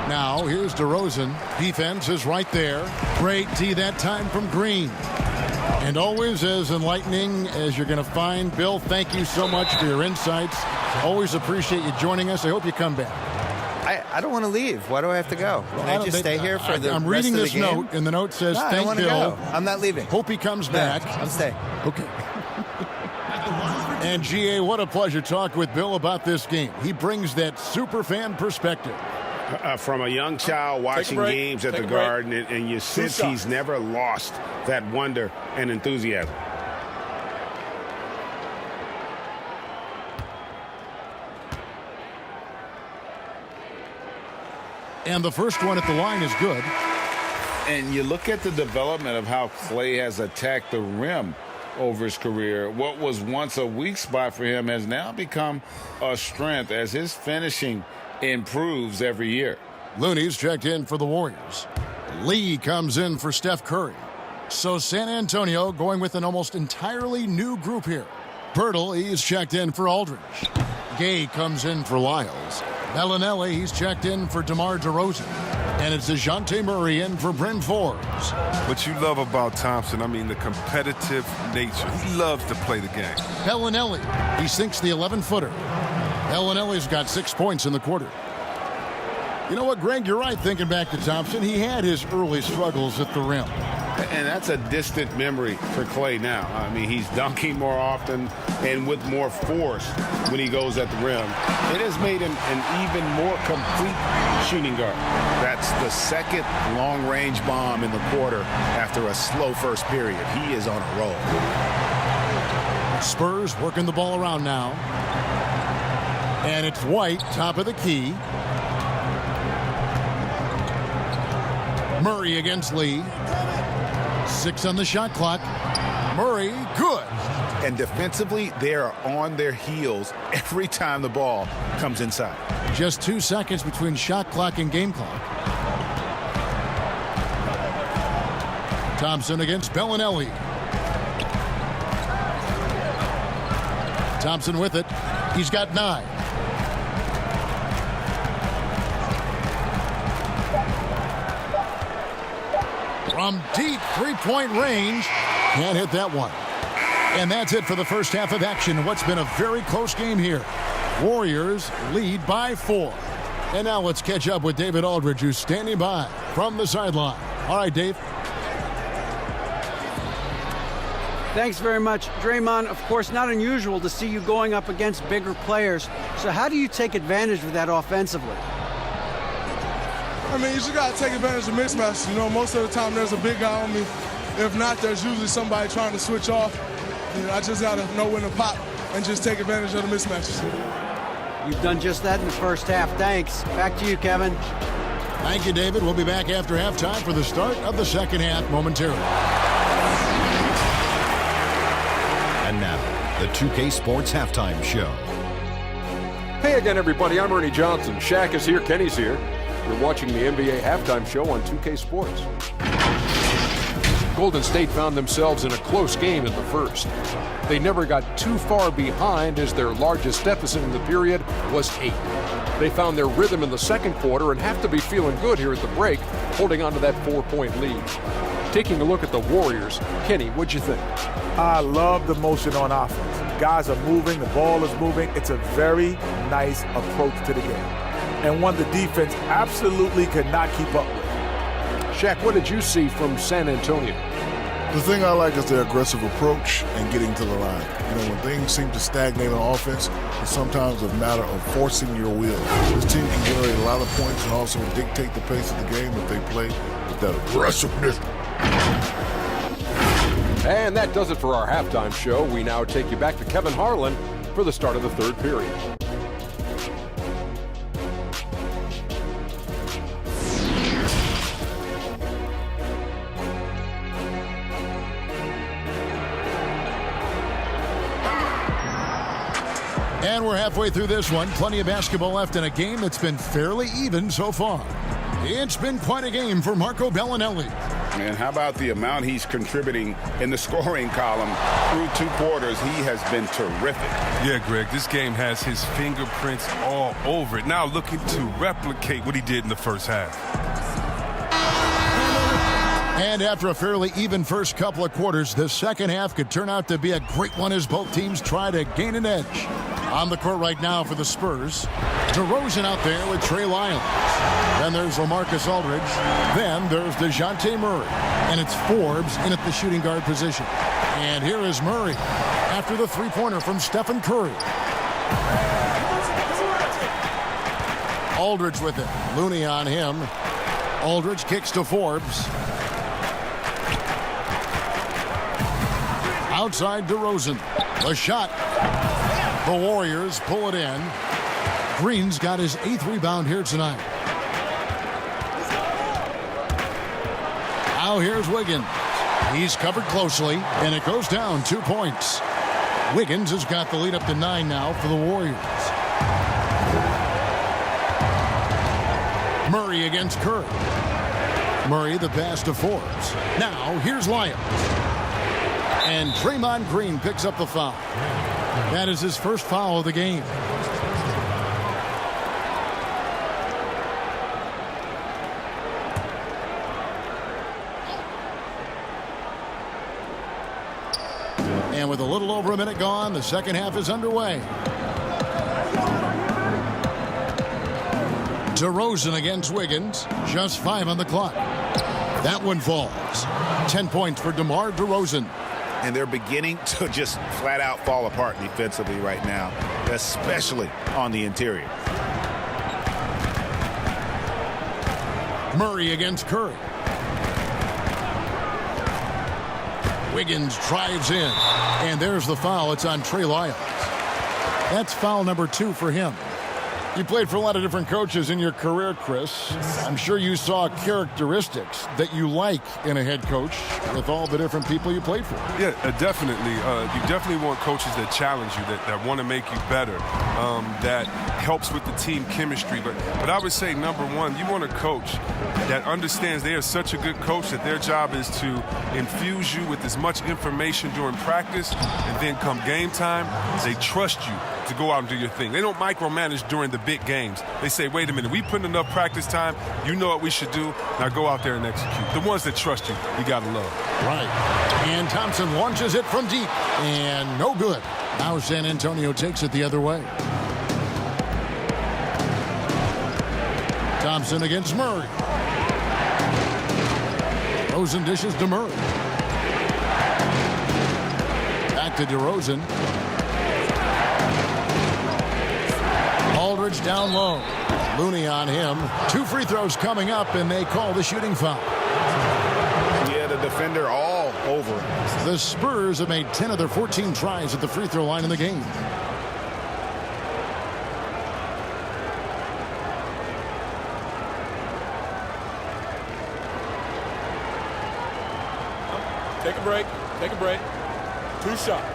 [SPEAKER 2] Now here's DeRozan. Defense is right there. Great D that time from Green. And always as enlightening as you're going to find. Bill, thank you so much for your insights. Always appreciate you joining us. I hope you come back.
[SPEAKER 3] I don't want to leave. Why do I have to go? Can I just stay here for the
[SPEAKER 2] I'm
[SPEAKER 3] rest
[SPEAKER 2] reading
[SPEAKER 3] of the
[SPEAKER 2] this
[SPEAKER 3] game?
[SPEAKER 2] note, and the note says,
[SPEAKER 3] I don't
[SPEAKER 2] thank
[SPEAKER 3] want to
[SPEAKER 2] Bill.
[SPEAKER 3] go. I'm not leaving.
[SPEAKER 2] Hope he comes back.
[SPEAKER 3] I'm staying.
[SPEAKER 2] Okay. And GA, what a pleasure talking with Bill about this game. He brings that super fan perspective.
[SPEAKER 5] From a young child watching games at the Garden, and you sense he's never lost that wonder and enthusiasm.
[SPEAKER 2] And the first one at the line is good.
[SPEAKER 5] And you look at the development of how Clay has attacked the rim over his career. What was once a weak spot for him has now become a strength as his finishing improves every year.
[SPEAKER 2] Looney's checked in for the Warriors. Lee comes in for Steph Curry. So San Antonio going with an almost entirely new group here. Pirtle, he's checked in for Aldridge. Gay comes in for Lyles. Bellinelli, he's checked in for DeMar DeRozan. And it's DeJounte Murray in for Bryn Forbes.
[SPEAKER 6] What you love about Thompson, I mean, the competitive nature. He loves to play the game.
[SPEAKER 2] Bellinelli, he sinks the 11-footer. Bellinelli's got 6 points in the quarter. You know what, Greg, you're right thinking back to Thompson. He had his early struggles at the rim.
[SPEAKER 5] And that's a distant memory for Clay now. I mean, he's dunking more often and with more force when he goes at the rim. It has made him an even more complete shooting guard.
[SPEAKER 9] That's the second long-range bomb in the quarter after a slow first period. He is on a roll.
[SPEAKER 2] Spurs working the ball around now. And it's White, top of the key. Murray against Lee. 6 on the shot clock. Murray, good.
[SPEAKER 9] And defensively, they are on their heels every time the ball comes inside.
[SPEAKER 2] Just 2 seconds between shot clock and game clock. Thompson against Bellinelli. Thompson with it. He's got 9. From deep three-point range. Can't hit that one. And that's it for the first half of action. What's been a very close game here. Warriors lead by 4. And now let's catch up with David Aldridge, who's standing by from the sideline. All right, Dave.
[SPEAKER 4] Thanks very much. Draymond, of course, not unusual to see you going up against bigger players. So how do you take advantage of that offensively?
[SPEAKER 10] I mean, you just got to take advantage of mismatches. You know, most of the time there's a big guy on me. If not, there's usually somebody trying to switch off. You know, I just got to know when to pop and just take advantage of the mismatches.
[SPEAKER 4] You've done just that in the first half. Thanks. Back to you, Kevin.
[SPEAKER 2] Thank you, David. We'll be back after halftime for the start of the second half momentarily.
[SPEAKER 11] And now, the 2K Sports Halftime Show.
[SPEAKER 12] Hey again, everybody. I'm Ernie Johnson. Shaq is here. Kenny's here. You're watching the NBA Halftime Show on 2K Sports. Golden State found themselves in a close game in the first. They never got too far behind as their largest deficit in the period was 8. They found their rhythm in the second quarter and have to be feeling good here at the break, holding on to that 4-point lead. Taking a look at the Warriors, Kenny, what'd you think?
[SPEAKER 13] I love the motion on offense. Guys are moving, the ball is moving. It's a very nice approach to the game, and one the defense absolutely could not keep up with.
[SPEAKER 12] Shaq, what did you see from San Antonio?
[SPEAKER 14] The thing I like is their aggressive approach and getting to the line. When things seem to stagnate on offense, it's sometimes a matter of forcing your will. This team can generate a lot of points and also dictate the pace of the game if they play with that aggressiveness.
[SPEAKER 12] And that does it for our halftime show. We now take you back to Kevin Harlan for the start of the third period.
[SPEAKER 2] And we're halfway through this one. Plenty of basketball left in a game that's been fairly even so far. It's been quite a game for Marco Bellinelli.
[SPEAKER 5] And how about the amount he's contributing in the scoring column through 2 quarters? He has been terrific.
[SPEAKER 6] Yeah, Greg, this game has his fingerprints all over it. Now looking to replicate what he did in the first half.
[SPEAKER 2] And after a fairly even first couple of quarters, the second half could turn out to be a great one as both teams try to gain an edge. On the court right now for the Spurs, DeRozan out there with Trey Lyles. Then there's LaMarcus Aldridge. Then there's DeJounte Murray. And it's Forbes in at the shooting guard position. And here is Murray after the three-pointer from Stephen Curry. Aldridge with it. Looney on him. Aldridge kicks to Forbes. Outside DeRozan. The shot. The Warriors pull it in. Green's got his 8th rebound here tonight. Now here's Wiggins. He's covered closely, and it goes down 2 points. Wiggins has got the lead up to 9 now for the Warriors. Murray against Curry. Murray the pass to Forbes. Now here's Lyles. And Draymond Green picks up the foul. That is his first foul of the game. And with a little over a minute gone, the second half is underway. DeRozan against Wiggins. Just 5 on the clock. That one falls. 10 points for DeMar DeRozan.
[SPEAKER 9] And they're beginning to just flat out fall apart defensively right now, especially on the interior.
[SPEAKER 2] Murray against Curry. Wiggins drives in. And there's the foul. It's on Trey Lyles. That's foul number 2 for him. You played for a lot of different coaches in your career, Chris. I'm sure you saw characteristics that you like in a head coach with all the different people you played for.
[SPEAKER 6] Yeah, definitely. You definitely want coaches that challenge you, that want to make you better, that helps with the team chemistry. But I would say, number one, you want a coach that understands they are such a good coach that their job is to infuse you with as much information during practice, and then come game time, they trust you to go out and do your thing. They don't micromanage during the big games. They say, wait a minute, we put enough practice time, you know what we should do, now go out there and execute. The ones that trust you, you got to love.
[SPEAKER 2] Right. And Thompson launches it from deep, and no good. Now San Antonio takes it the other way. Thompson against Murray. DeRozan dishes to Murray. Back to DeRozan. Aldridge down low. Looney on him. 2 free throws coming up, and they call the shooting foul.
[SPEAKER 9] Yeah, the defender all over him.
[SPEAKER 2] The Spurs have made 10 of their 14 tries at the free throw line in the game.
[SPEAKER 8] Take a break. Take a break. 2 shots.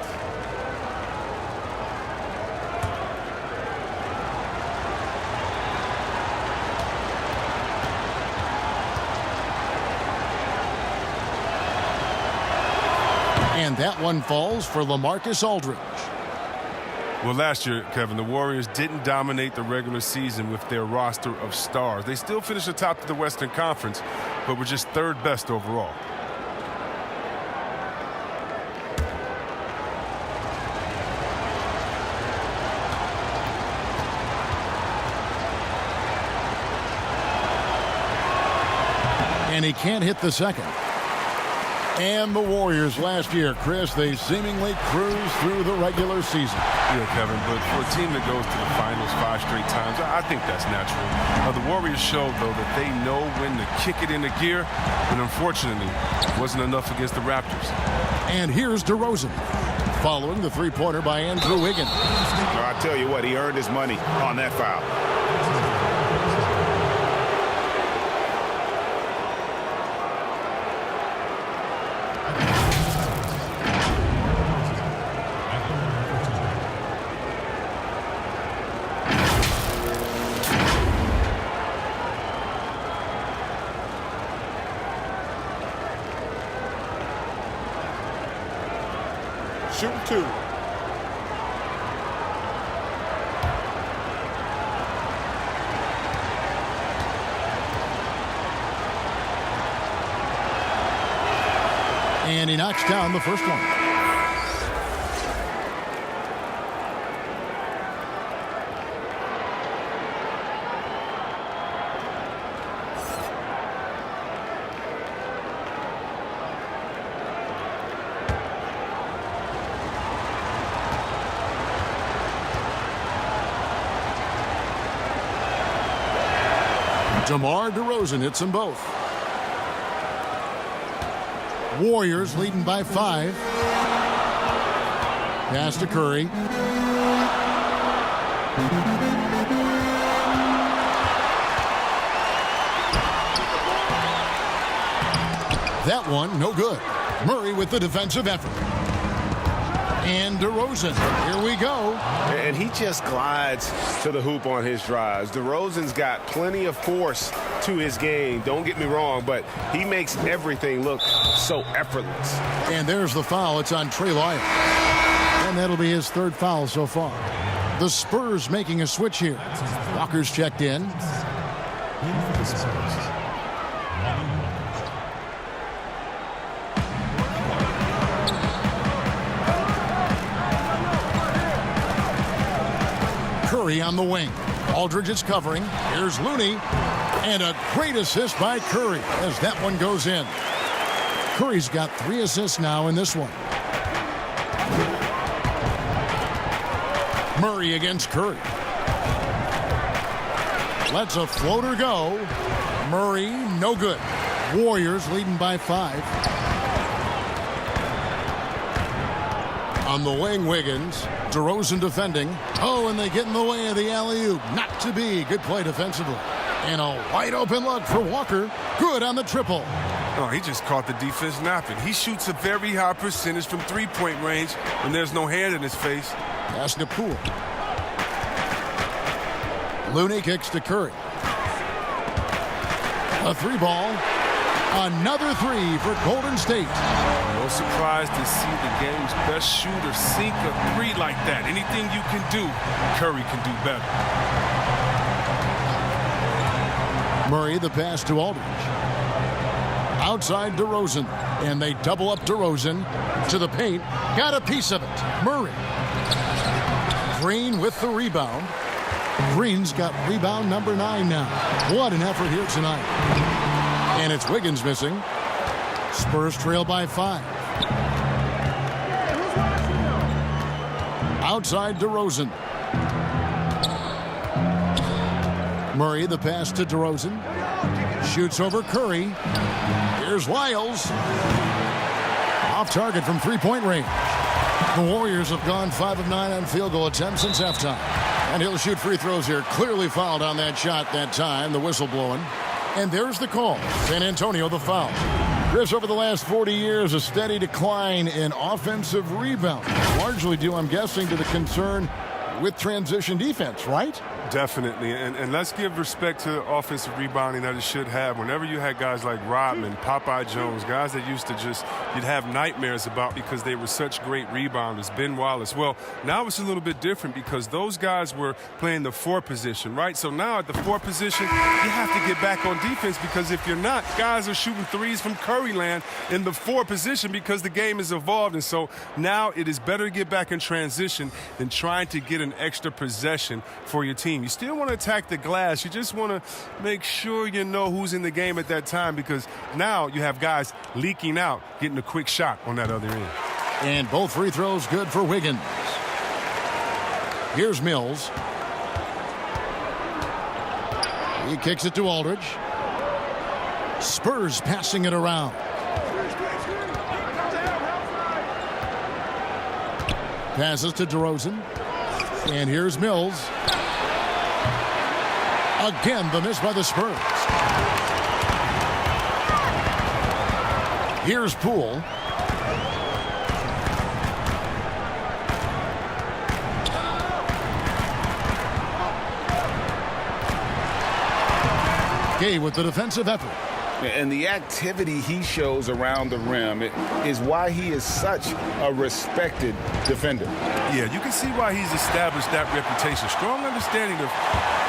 [SPEAKER 2] And that one falls for LaMarcus Aldridge.
[SPEAKER 6] Well, last year, Kevin, the Warriors didn't dominate the regular season with their roster of stars. They still finished atop of the Western Conference, but were just 3rd best overall.
[SPEAKER 2] And he can't hit the second. And the Warriors last year, Chris, they seemingly cruised through the regular season.
[SPEAKER 6] Yeah, Kevin, but for a team that goes to the finals 5 straight times, I think that's natural. The Warriors showed, though, that they know when to kick it into gear, and unfortunately, it wasn't enough against the Raptors.
[SPEAKER 2] And here's DeRozan, following the three-pointer by Andrew Wiggins.
[SPEAKER 5] I tell you what, he earned his money on that foul.
[SPEAKER 8] Shooting 2.
[SPEAKER 2] And he knocks down the first one. DeMar DeRozan hits them both. Warriors leading by 5. Pass to Curry. That one, no good. Murray with the defensive effort. And DeRozan, here we go.
[SPEAKER 5] And he just glides to the hoop on his drives. DeRozan's got plenty of force to his game, don't get me wrong, but he makes everything look so effortless.
[SPEAKER 2] And there's the foul. It's on Trey Lyles. And that'll be his 3rd foul so far. The Spurs making a switch here. Walker's checked in. Curry on the wing. Aldridge is covering. Here's Looney. And a great assist by Curry as that one goes in. Curry's got 3 assists now in this one. Murray against Curry. Lets a floater go. Murray, no good. Warriors leading by 5. On the wing, Wiggins. DeRozan defending. Oh, and they get in the way of the alley-oop. Not to be. Good play defensively. And a wide open look for Walker. Good on the triple.
[SPEAKER 6] Oh, he just caught the defense napping. He shoots a very high percentage from 3-point range when there's no hand in his face.
[SPEAKER 2] Pass to Poole. Looney kicks to Curry. A 3-ball. Another 3 for Golden State.
[SPEAKER 6] No surprise to see the game's best shooter sink a 3 like that. Anything you can do, Curry can do better.
[SPEAKER 2] Murray, the pass to Aldridge. Outside DeRozan. And they double up DeRozan to the paint. Got a piece of it. Murray. Green with the rebound. Green's got rebound number 9 now. What an effort here tonight. And it's Wiggins missing. Spurs trail by 5. Outside DeRozan. Murray, the pass to DeRozan. Shoots over Curry. Here's Lyles. Off target from 3-point range. The Warriors have gone 5 of 9 on field goal attempts since halftime. And he'll shoot free throws here. Clearly fouled on that shot that time. The whistle blowing. And there's the call. San Antonio, the foul. Chris, over the last 40 years, a steady decline in offensive rebound. Largely due, I'm guessing, to the concern with transition defense, right?
[SPEAKER 6] Definitely, and let's give respect to offensive rebounding that it should have. Whenever you had guys like Rodman, Popeye Jones, guys that used to just, you'd have nightmares about because they were such great rebounders, Ben Wallace. Well, now it's a little bit different because those guys were playing the 4 position, right? So now at the 4 position, you have to get back on defense because if you're not, guys are shooting 3s from Curry land in the 4 position because the game has evolved. And so now it is better to get back in transition than trying to get an extra possession for your team. You still want to attack the glass. You just want to make sure you know who's in the game at that time, because now you have guys leaking out, getting a quick shot on that other end.
[SPEAKER 2] And both free throws good for Wiggins. Here's Mills. He kicks it to Aldridge. Spurs passing it around. Passes to DeRozan. And here's Mills. Again, the miss by the Spurs. Here's Poole. Gay with the defensive effort.
[SPEAKER 5] And the activity he shows around the rim is why he is such a respected defender.
[SPEAKER 6] Yeah, you can see why he's established that reputation. Strong understanding of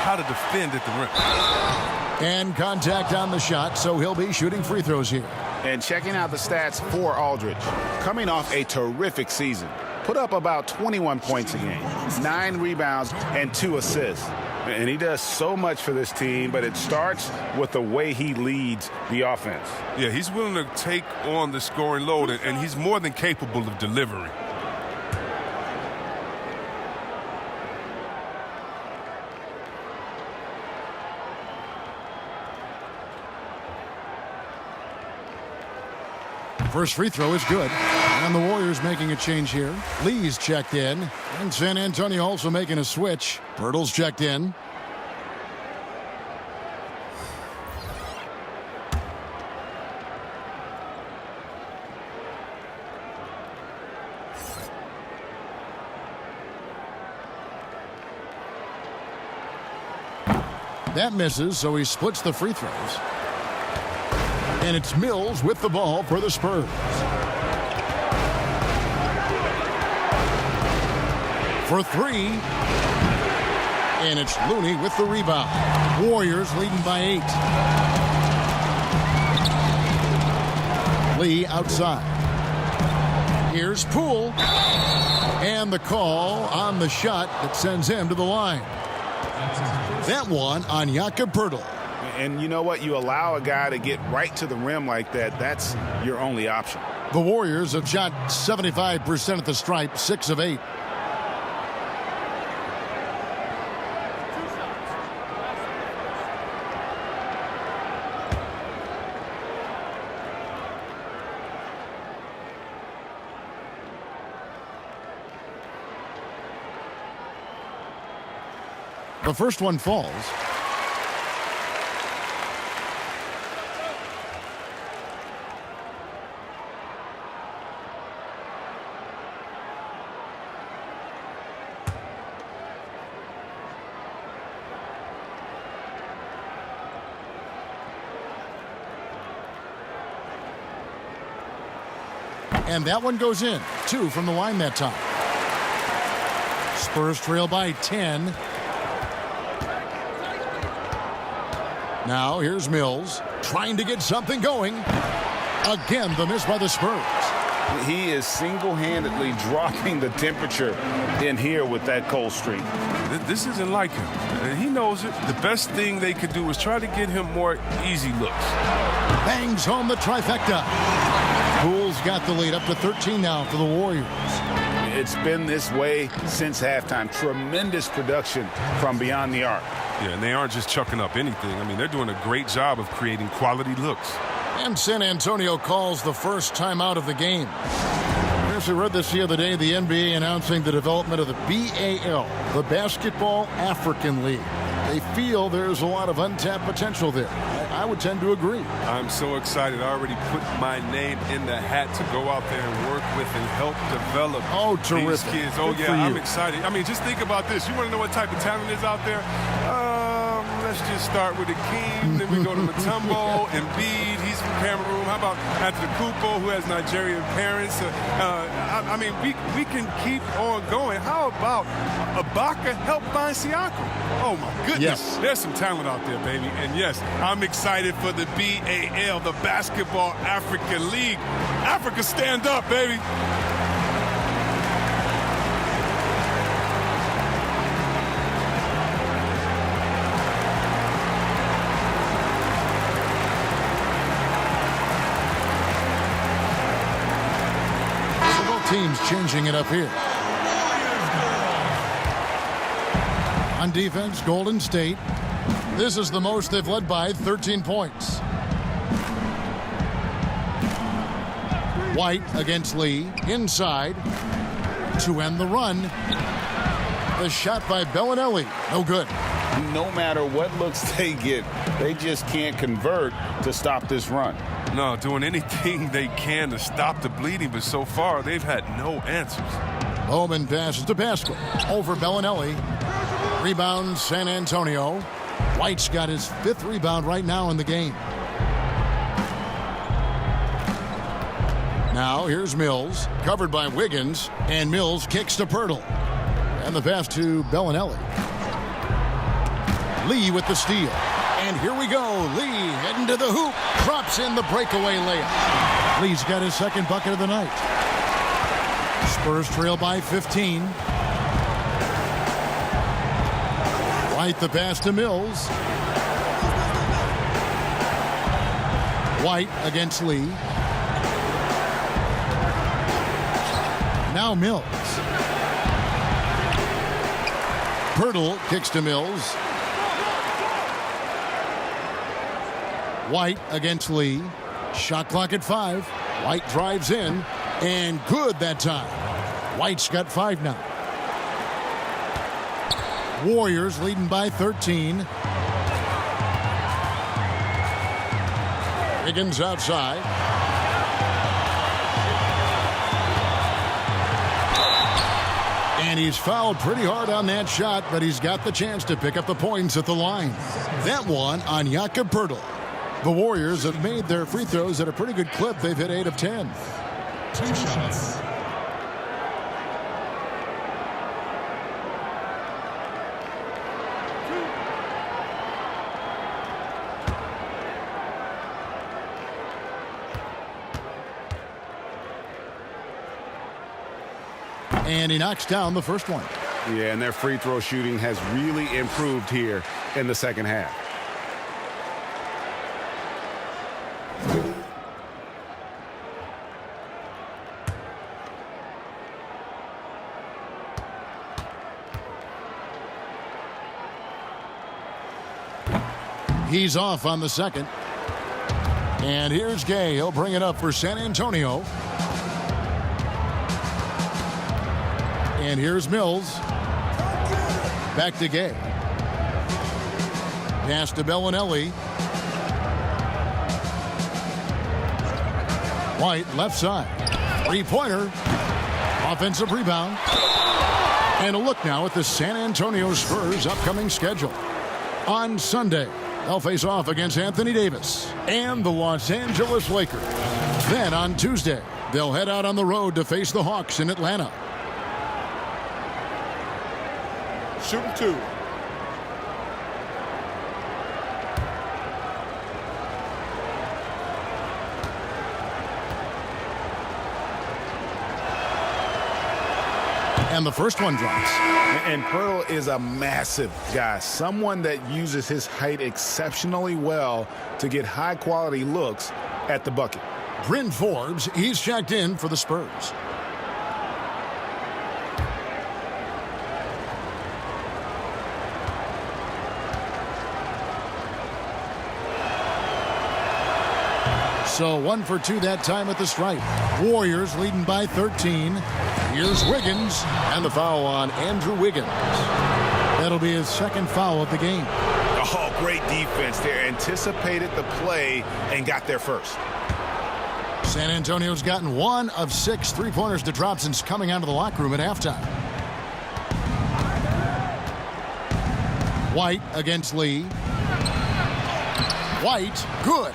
[SPEAKER 6] how to defend at the rim.
[SPEAKER 2] And contact on the shot, so he'll be shooting free throws here.
[SPEAKER 5] And checking out the stats for Aldridge. Coming off a terrific season. Put up about 21 points a game, 9 rebounds, and 2 assists. And he does so much for this team, but it starts with the way he leads the offense.
[SPEAKER 6] Yeah, he's willing to take on the scoring load, and he's more than capable of delivering.
[SPEAKER 2] First free throw is good. And the Warriors making a change here. Lee's checked in. And San Antonio also making a switch. Pirtle's checked in. That misses, so he splits the free throws. And it's Mills with the ball for the Spurs. For 3. And it's Looney with the rebound. Warriors leading by 8. Lee outside. Here's Poole. And the call on the shot that sends him to the line. That one on Jakob Poeltl.
[SPEAKER 5] And you know what? You allow a guy to get right to the rim like that, that's your only option.
[SPEAKER 2] The Warriors have shot 75% at the stripe, 6 of 8. The first one falls. And that one goes in. 2 from the line that time. Spurs trail by 10. Now here's Mills trying to get something going. Again, the miss by the Spurs.
[SPEAKER 5] He is single-handedly dropping the temperature in here with that cold streak.
[SPEAKER 6] This isn't like him. He knows it. The best thing they could do is try to get him more easy looks.
[SPEAKER 2] Bangs home the trifecta. Poole's got the lead up to 13 now for the Warriors.
[SPEAKER 5] It's been this way since halftime. Tremendous production from beyond the arc.
[SPEAKER 6] Yeah, and they aren't just chucking up anything. I mean, they're doing a great job of creating quality looks.
[SPEAKER 2] And San Antonio calls the first timeout of the game. As we read this the other day, the NBA announcing the development of the BAL, the Basketball African League. They feel there's a lot of untapped potential there. I would tend to agree.
[SPEAKER 6] I'm so excited. I already put my name in the hat to go out there and work with and help develop these kids. Oh, yeah, I'm excited. I mean, just think about this. You want to know what type of talent is out there? Let's just start with Akeem, then we go to Mutombo, Embiid, he's from Cameroon. How about Antetokounmpo, who has Nigerian parents? I mean, we can keep on going. How about Ibaka help find Siakam? Oh, my goodness.
[SPEAKER 2] Yes.
[SPEAKER 6] There's some talent out there, baby. And, yes, I'm excited for the BAL, the Basketball African League. Africa, stand up, baby.
[SPEAKER 2] teams changing it up here. On defense, Golden State. This is the most they've led by 13 points. White against Lee. Inside to end the run. The shot by Bellinelli. No good.
[SPEAKER 5] No matter what looks they get, they just can't convert to stop this run.
[SPEAKER 6] No, doing anything they can to stop the bleeding, but so far they've had no answers.
[SPEAKER 2] Bowman passes to Pascal. Over Bellinelli. Rebound San Antonio. White's got his 5th rebound right now in the game. Now here's Mills. Covered by Wiggins. And Mills kicks to Pirtle. And the pass to Bellinelli. Lee with the steal. And here we go. Lee heading to the hoop. Drops in the breakaway layup. Lee's got his 2nd bucket of the night. Spurs trail by 15. White the pass to Mills. White against Lee. Now Mills. Pirtle kicks to Mills. White against Lee. Shot clock at 5. White drives in. And good that time. White's got 5 now. Warriors leading by 13. Wiggins outside. And he's fouled pretty hard on that shot, but he's got the chance to pick up the points at the line. That one on Jakob Pirtle. The Warriors have made their free throws at a pretty good clip. They've hit 8 of 10.
[SPEAKER 1] 2 shots.
[SPEAKER 2] And he knocks down the first one.
[SPEAKER 5] Yeah, and their free throw shooting has really improved here in the second half.
[SPEAKER 2] He's off on the second. And here's Gay. He'll bring it up for San Antonio. And here's Mills. Back to Gay. Pass to Bellinelli. White left side. 3-pointer. Offensive rebound. And a look now at the San Antonio Spurs' upcoming schedule. On Sunday, they'll face off against Anthony Davis and the Los Angeles Lakers. Then on Tuesday, they'll head out on the road to face the Hawks in Atlanta.
[SPEAKER 8] Shooting 2.
[SPEAKER 2] And the first one drops.
[SPEAKER 5] And Pirtle is a massive guy, someone that uses his height exceptionally well to get high-quality looks at the bucket.
[SPEAKER 2] Bryn Forbes, he's checked in for the Spurs. So 1 for 2 that time at the stripe. Warriors leading by 13. Here's Wiggins, and the foul on Andrew Wiggins. That'll be his 2nd foul of the game.
[SPEAKER 5] Oh, great defense there. Anticipated the play and got there first.
[SPEAKER 2] San Antonio's gotten 1 of 6 3-pointers to drop since coming out of the locker room at halftime. White against Lee. White, good.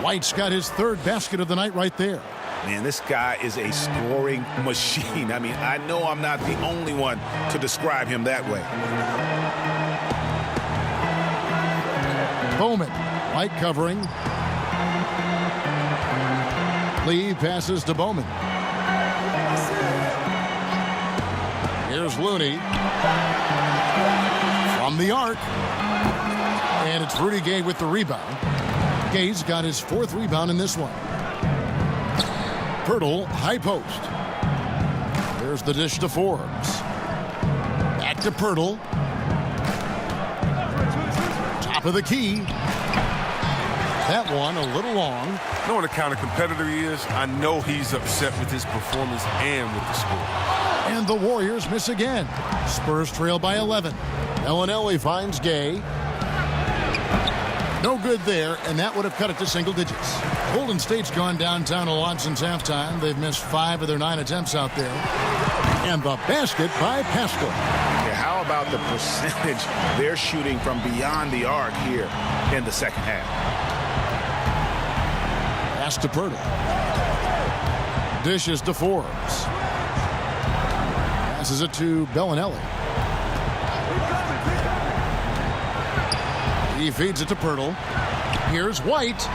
[SPEAKER 2] White's got his 3rd basket of the night right there.
[SPEAKER 5] Man, this guy is a scoring machine. I mean, I know I'm not the only one to describe him that way.
[SPEAKER 2] Bowman, White covering. Lee passes to Bowman. Here's Looney. From the arc. And it's Rudy Gay with the rebound. Gay's got his 4th rebound in this one. Pirtle, high post. There's the dish to Forbes. Back to Pirtle. Top of the key. That one a little long.
[SPEAKER 6] Knowing the kind of competitor he is, I know he's upset with his performance and with the score.
[SPEAKER 2] And the Warriors miss again. Spurs trail by 11. Bellinelli finds Gay. No good there, and that would have cut it to single digits. Golden State's gone downtown a lot since halftime. They've missed 5 of their 9 attempts out there. And the basket by Pascal.
[SPEAKER 9] Yeah, how about the percentage they're shooting from beyond the arc here in the second half?
[SPEAKER 2] Pass to Pirtle. Dishes to Forbes. Passes it to Bellinelli. He feeds it to Pirtle. Here's White.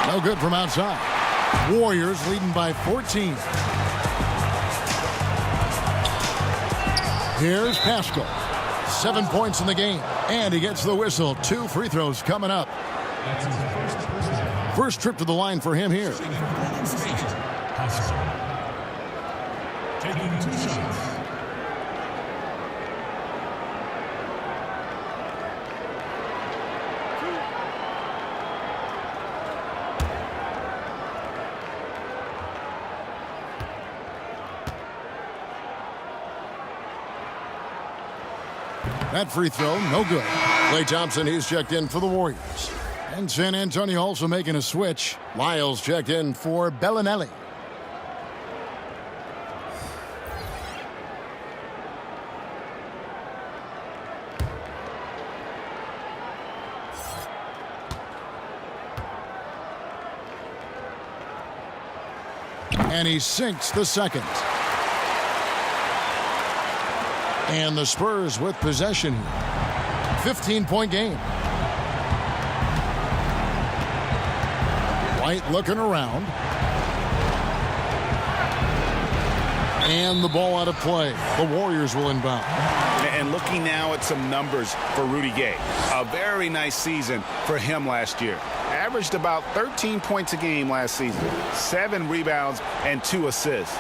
[SPEAKER 2] No good from outside. Warriors leading by 14. Here's Pascal. 7 points in the game. And he gets the whistle. 2 free throws coming up. First trip to the line for him here.
[SPEAKER 1] Taking 2 shots.
[SPEAKER 2] That free throw, no good. Klay Thompson, he's checked in for the Warriors. And San Antonio also making a switch. Lyles checked in for Bellinelli. And he sinks the second. And the Spurs with possession here. 15-point game. White looking around. And the ball out of play. The Warriors will inbound.
[SPEAKER 9] And looking now at some numbers for Rudy Gay. A very nice season for him last year. Averaged about 13 points a game last season. 7 rebounds and 2 assists.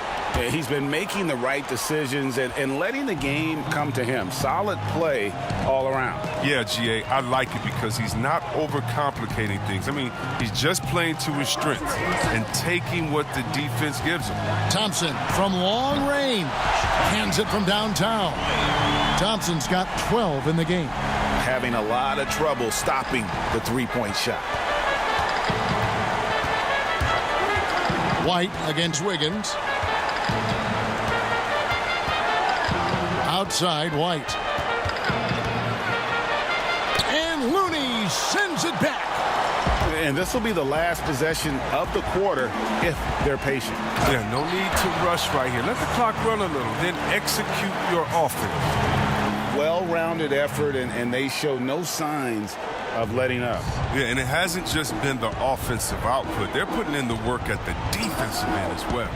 [SPEAKER 9] He's been making the right decisions and letting the game come to him. Solid play all around.
[SPEAKER 6] Yeah, GA, I like it because he's not overcomplicating things. I mean, he's just playing to his strengths and taking what the defense gives him.
[SPEAKER 2] Thompson from long range. Hands it from downtown. Thompson's got 12 in the game.
[SPEAKER 9] Having a lot of trouble stopping the three-point shot.
[SPEAKER 2] White against Wiggins. Outside, White. And Looney sends it back.
[SPEAKER 9] And this will be the last possession of the quarter if they're patient.
[SPEAKER 6] Yeah, no need to rush right here. Let the clock run a little, then execute your offense.
[SPEAKER 9] Well-rounded effort, and they show no signs of letting up.
[SPEAKER 6] Yeah, and it hasn't just been the offensive output. They're putting in the work at the defensive end as well.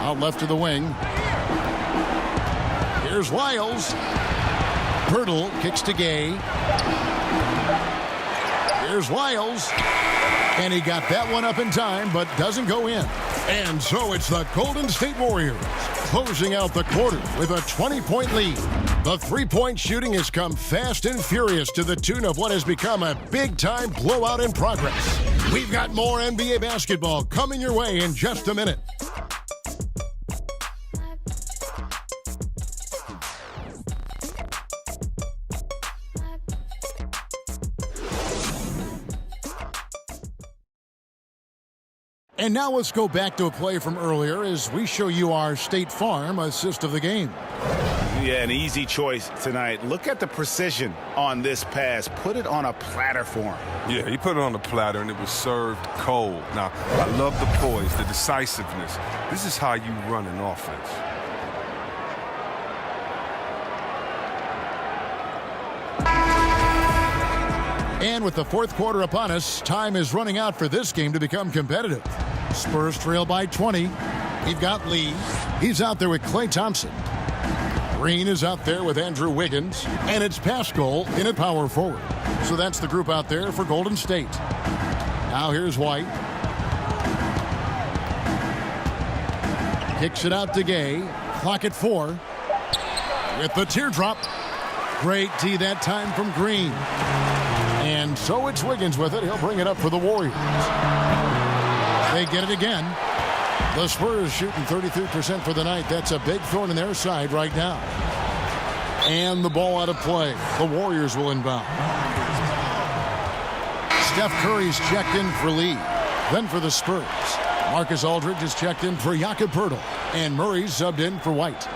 [SPEAKER 2] Out left to the wing. Here's Lyles. Pirtle kicks to Gay. Here's Lyles. And he got that one up in time, but doesn't go in. And so it's the Golden State Warriors closing out the quarter with a 20-point lead. The three-point shooting has come fast and furious to the tune of what has become a big-time blowout in progress. We've got more NBA basketball coming your way in just a minute. And now let's go back to a play from earlier as we show you our State Farm assist of the game.
[SPEAKER 9] Yeah, an easy choice tonight. Look at the precision on this pass. Put it on a platter for him.
[SPEAKER 6] Yeah, he put it on a platter, and it was served cold. Now, I love the poise, the decisiveness. This is how you run an offense.
[SPEAKER 2] And with the fourth quarter upon us, time is running out for this game to become competitive. Spurs trail by 20. We've got Lee. He's out there with Klay Thompson. Green is out there with Andrew Wiggins. And it's Pascal in at power forward. So that's the group out there for Golden State. Now here's White. Kicks it out to Gay. Clock at 4. With the teardrop. Great D that time from Green. And so it's Wiggins with it. He'll bring it up for the Warriors. They get it again. The Spurs shooting 33% for the night. That's a big thorn in their side right now. And the ball out of play. The Warriors will inbound. Steph Curry's checked in for Lee. Then for the Spurs, Marcus Aldridge is checked in for Jakob Poeltl. And Murray's subbed in for White.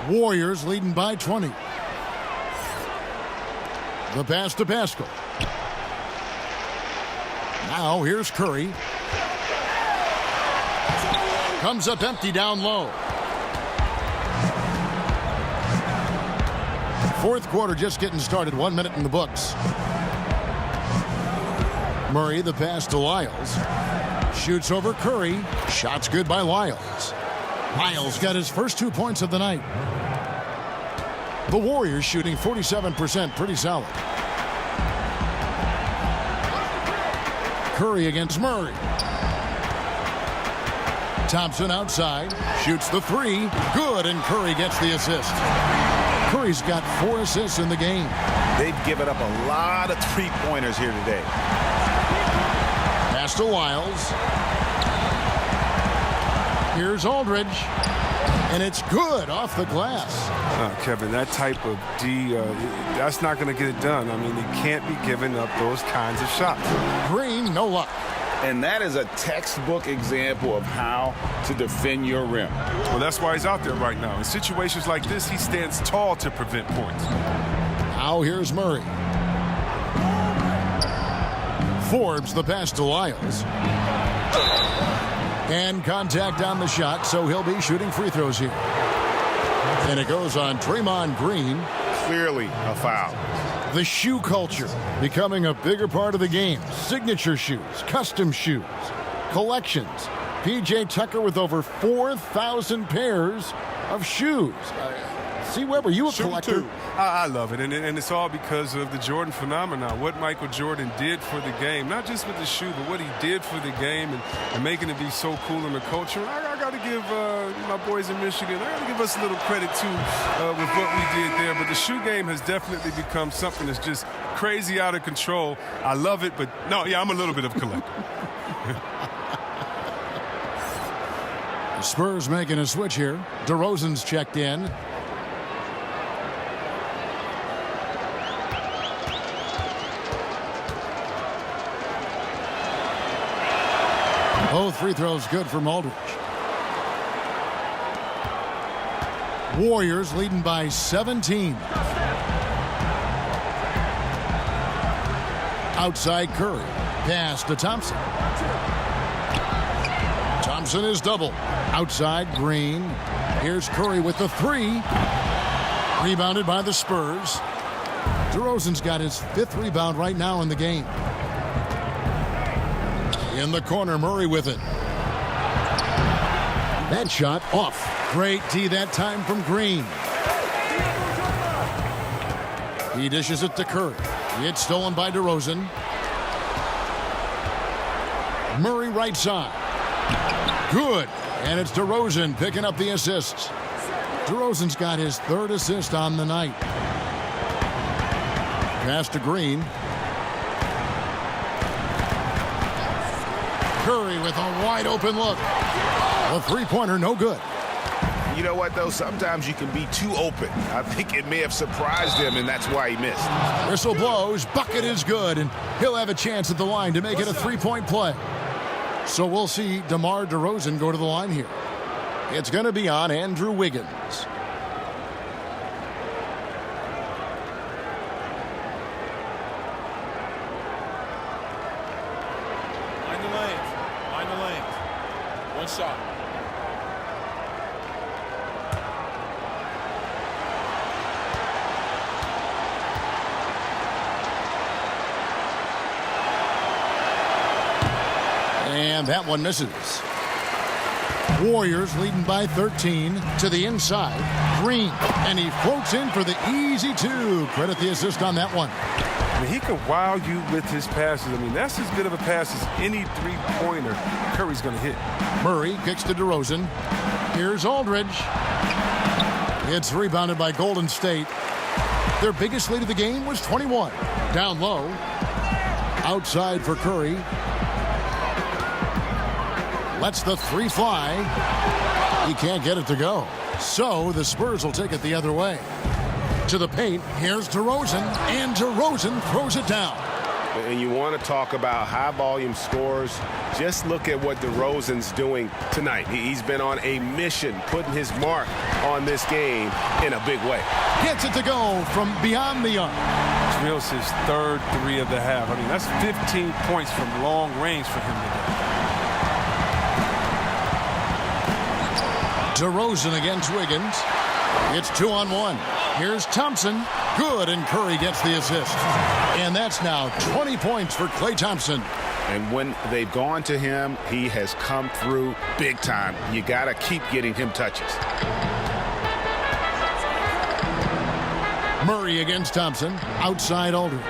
[SPEAKER 2] Warriors leading by 20. The pass to Pascal. Now here's Curry. Comes up empty down low. Fourth quarter just getting started. 1 minute in the books. Murray, the pass to Lyles. Shoots over Curry. Shot's good by Lyles. Lyles got his first 2 points of the night. The Warriors shooting 47%. Pretty solid. Curry against Murray. Thompson outside. Shoots the 3. Good, and Curry gets the assist. Curry's got 4 assists in the game.
[SPEAKER 9] They've given up a lot of three-pointers here today.
[SPEAKER 2] Pass to Lyles. Here's Aldridge. And it's good off the glass.
[SPEAKER 6] Kevin, that type of D, that's not going to get it done. I mean, he can't be giving up those kinds of shots.
[SPEAKER 2] Green, no luck.
[SPEAKER 9] And that is a textbook example of how to defend your rim.
[SPEAKER 6] Well, that's why he's out there right now. In situations like this, he stands tall to prevent points.
[SPEAKER 2] Now here's Murray. Forbes, the pass to Lyles. And contact on the shot, so he'll be shooting free throws here. And it goes on Draymond Green.
[SPEAKER 9] Clearly a foul.
[SPEAKER 2] The shoe culture becoming a bigger part of the game. Signature shoes, custom shoes, collections. P.J. Tucker with over 4,000 pairs of shoes. See, Weber, you a collector?
[SPEAKER 6] I love it, and it's all because of the Jordan phenomenon. What Michael Jordan did for the game, not just with the shoe, but what he did for the game and making it be so cool in the culture. I got to give my boys in Michigan, I got to give us a little credit, too, with what we did there. But the shoe game has definitely become something that's just crazy out of control. I love it, but no, yeah, I'm a little bit of a collector.
[SPEAKER 2] The Spurs making a switch here. DeRozan's checked in. Both free throws good from Aldridge. Warriors leading by 17. Outside Curry. Pass to Thompson. Thompson is double. Outside Green. Here's Curry with the 3. Rebounded by the Spurs. DeRozan's got his 5th rebound right now in the game. In the corner, Murray with it. That shot off. Great D that time from Green. He dishes it to Curry. It's stolen by DeRozan. Murray right side. Good. And it's DeRozan picking up the assists. DeRozan's got his 3rd assist on the night. Pass to Green. Curry with a wide open look. The 3-pointer no good.
[SPEAKER 9] You know what, though? Sometimes you can be too open. I think it may have surprised him, and that's why he missed.
[SPEAKER 2] Whistle blows. Bucket is good, and he'll have a chance at the line to make it a 3-point play. So we'll see DeMar DeRozan go to the line here. It's going to be on Andrew Wiggins.
[SPEAKER 8] Mind the lanes. One shot.
[SPEAKER 2] And that one misses. Warriors leading by 13 to the inside. Green, and he floats in for the easy 2. Credit the assist on that one.
[SPEAKER 6] I mean, he can wow you with his passes. I mean, that's as good of a pass as any three-pointer Curry's going to hit.
[SPEAKER 2] Murray kicks to DeRozan. Here's Aldridge. It's rebounded by Golden State. Their biggest lead of the game was 21. Down low. Outside for Curry. Lets the three fly. He can't get it to go. So the Spurs will take it the other way. To the paint, here's DeRozan, and DeRozan throws it down.
[SPEAKER 5] And you want to talk about high-volume scores, just look at what DeRozan's doing tonight. He's been on a mission, putting his mark on this game in a big way.
[SPEAKER 2] Gets it to go from beyond the arc.
[SPEAKER 6] Drills his third three of the half. I mean, that's 15 points from long range for him today.
[SPEAKER 2] DeRozan against Wiggins. It's 2-on-1. Here's Thompson. Good, and Curry gets the assist. And that's now 20 points for Klay Thompson.
[SPEAKER 5] And when they've gone to him, he has come through big time. You got to keep getting him touches.
[SPEAKER 2] Murray against Thompson. Outside Aldridge.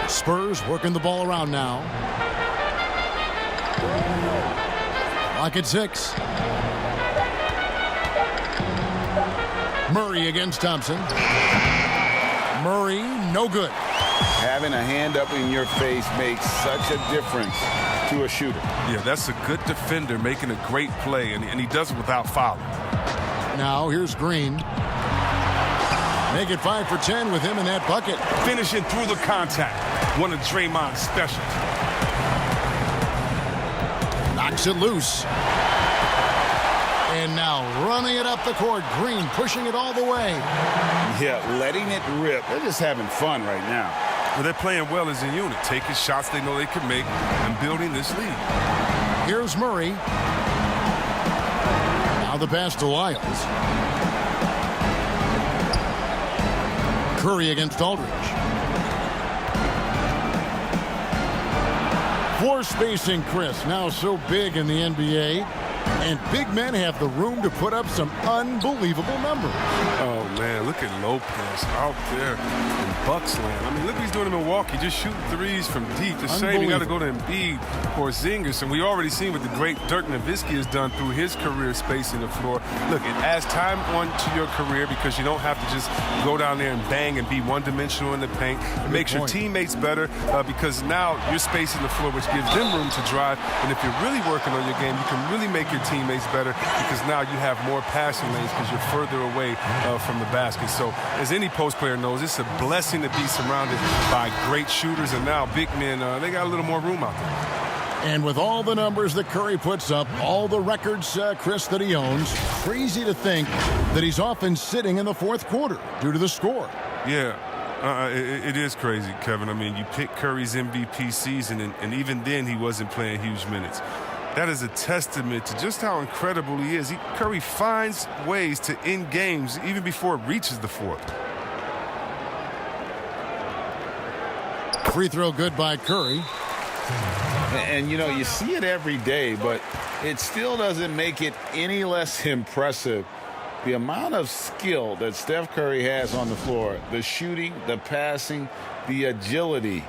[SPEAKER 2] Spurs working the ball around now. Clock at 6. Murray against Thompson. Murray, no good.
[SPEAKER 5] Having a hand up in your face makes such a difference to a shooter.
[SPEAKER 6] Yeah, that's a good defender making a great play, and he does it without fouling.
[SPEAKER 2] Now here's Green. Make it 5 for 10 with him in that bucket.
[SPEAKER 6] Finishing through the contact. One of Draymond's specials.
[SPEAKER 2] Knocks it loose. And now running it up the court. Green pushing it all the way.
[SPEAKER 5] Yeah, letting it rip. They're just having fun right now.
[SPEAKER 6] Well, they're playing well as a unit, taking shots they know they can make and building this lead.
[SPEAKER 2] Here's Murray. Now the pass to Lyles. Curry against Aldridge. Floor spacing, Chris, now so big in the NBA. And big men have the room to put up some unbelievable numbers.
[SPEAKER 6] Oh, man, look at Lopez out there in Bucks land. I mean, look what he's doing in Milwaukee, just shooting threes from deep. The same, you got to go to Embiid or Porzingis. And we already seen what the great Dirk Nowitzki has done through his career spacing the floor. Look, it adds time onto your career because you don't have to just go down there and bang and be one-dimensional in the paint. It makes your teammates better because now you're spacing the floor, which gives them room to drive. And if you're really working on your game, you can really make your teammates better because now you have more passing lanes because you're further away from the basket. So as any post player knows, it's a blessing to be surrounded by great shooters, and now big men, they got a little more room out there.
[SPEAKER 2] And with all the numbers that Curry puts up, all the records, Chris, that he owns, crazy to think that he's often sitting in the fourth quarter due to the score.
[SPEAKER 6] Yeah. It is crazy, Kevin. I mean, you pick Curry's MVP season, and even then he wasn't playing huge minutes. That is a testament to just how incredible he is. Curry finds ways to end games even before it reaches the fourth.
[SPEAKER 2] Free throw good by Curry.
[SPEAKER 5] And, you know, you see it every day, but it still doesn't make it any less impressive. The amount of skill that Steph Curry has on the floor, the shooting, the passing, the agility,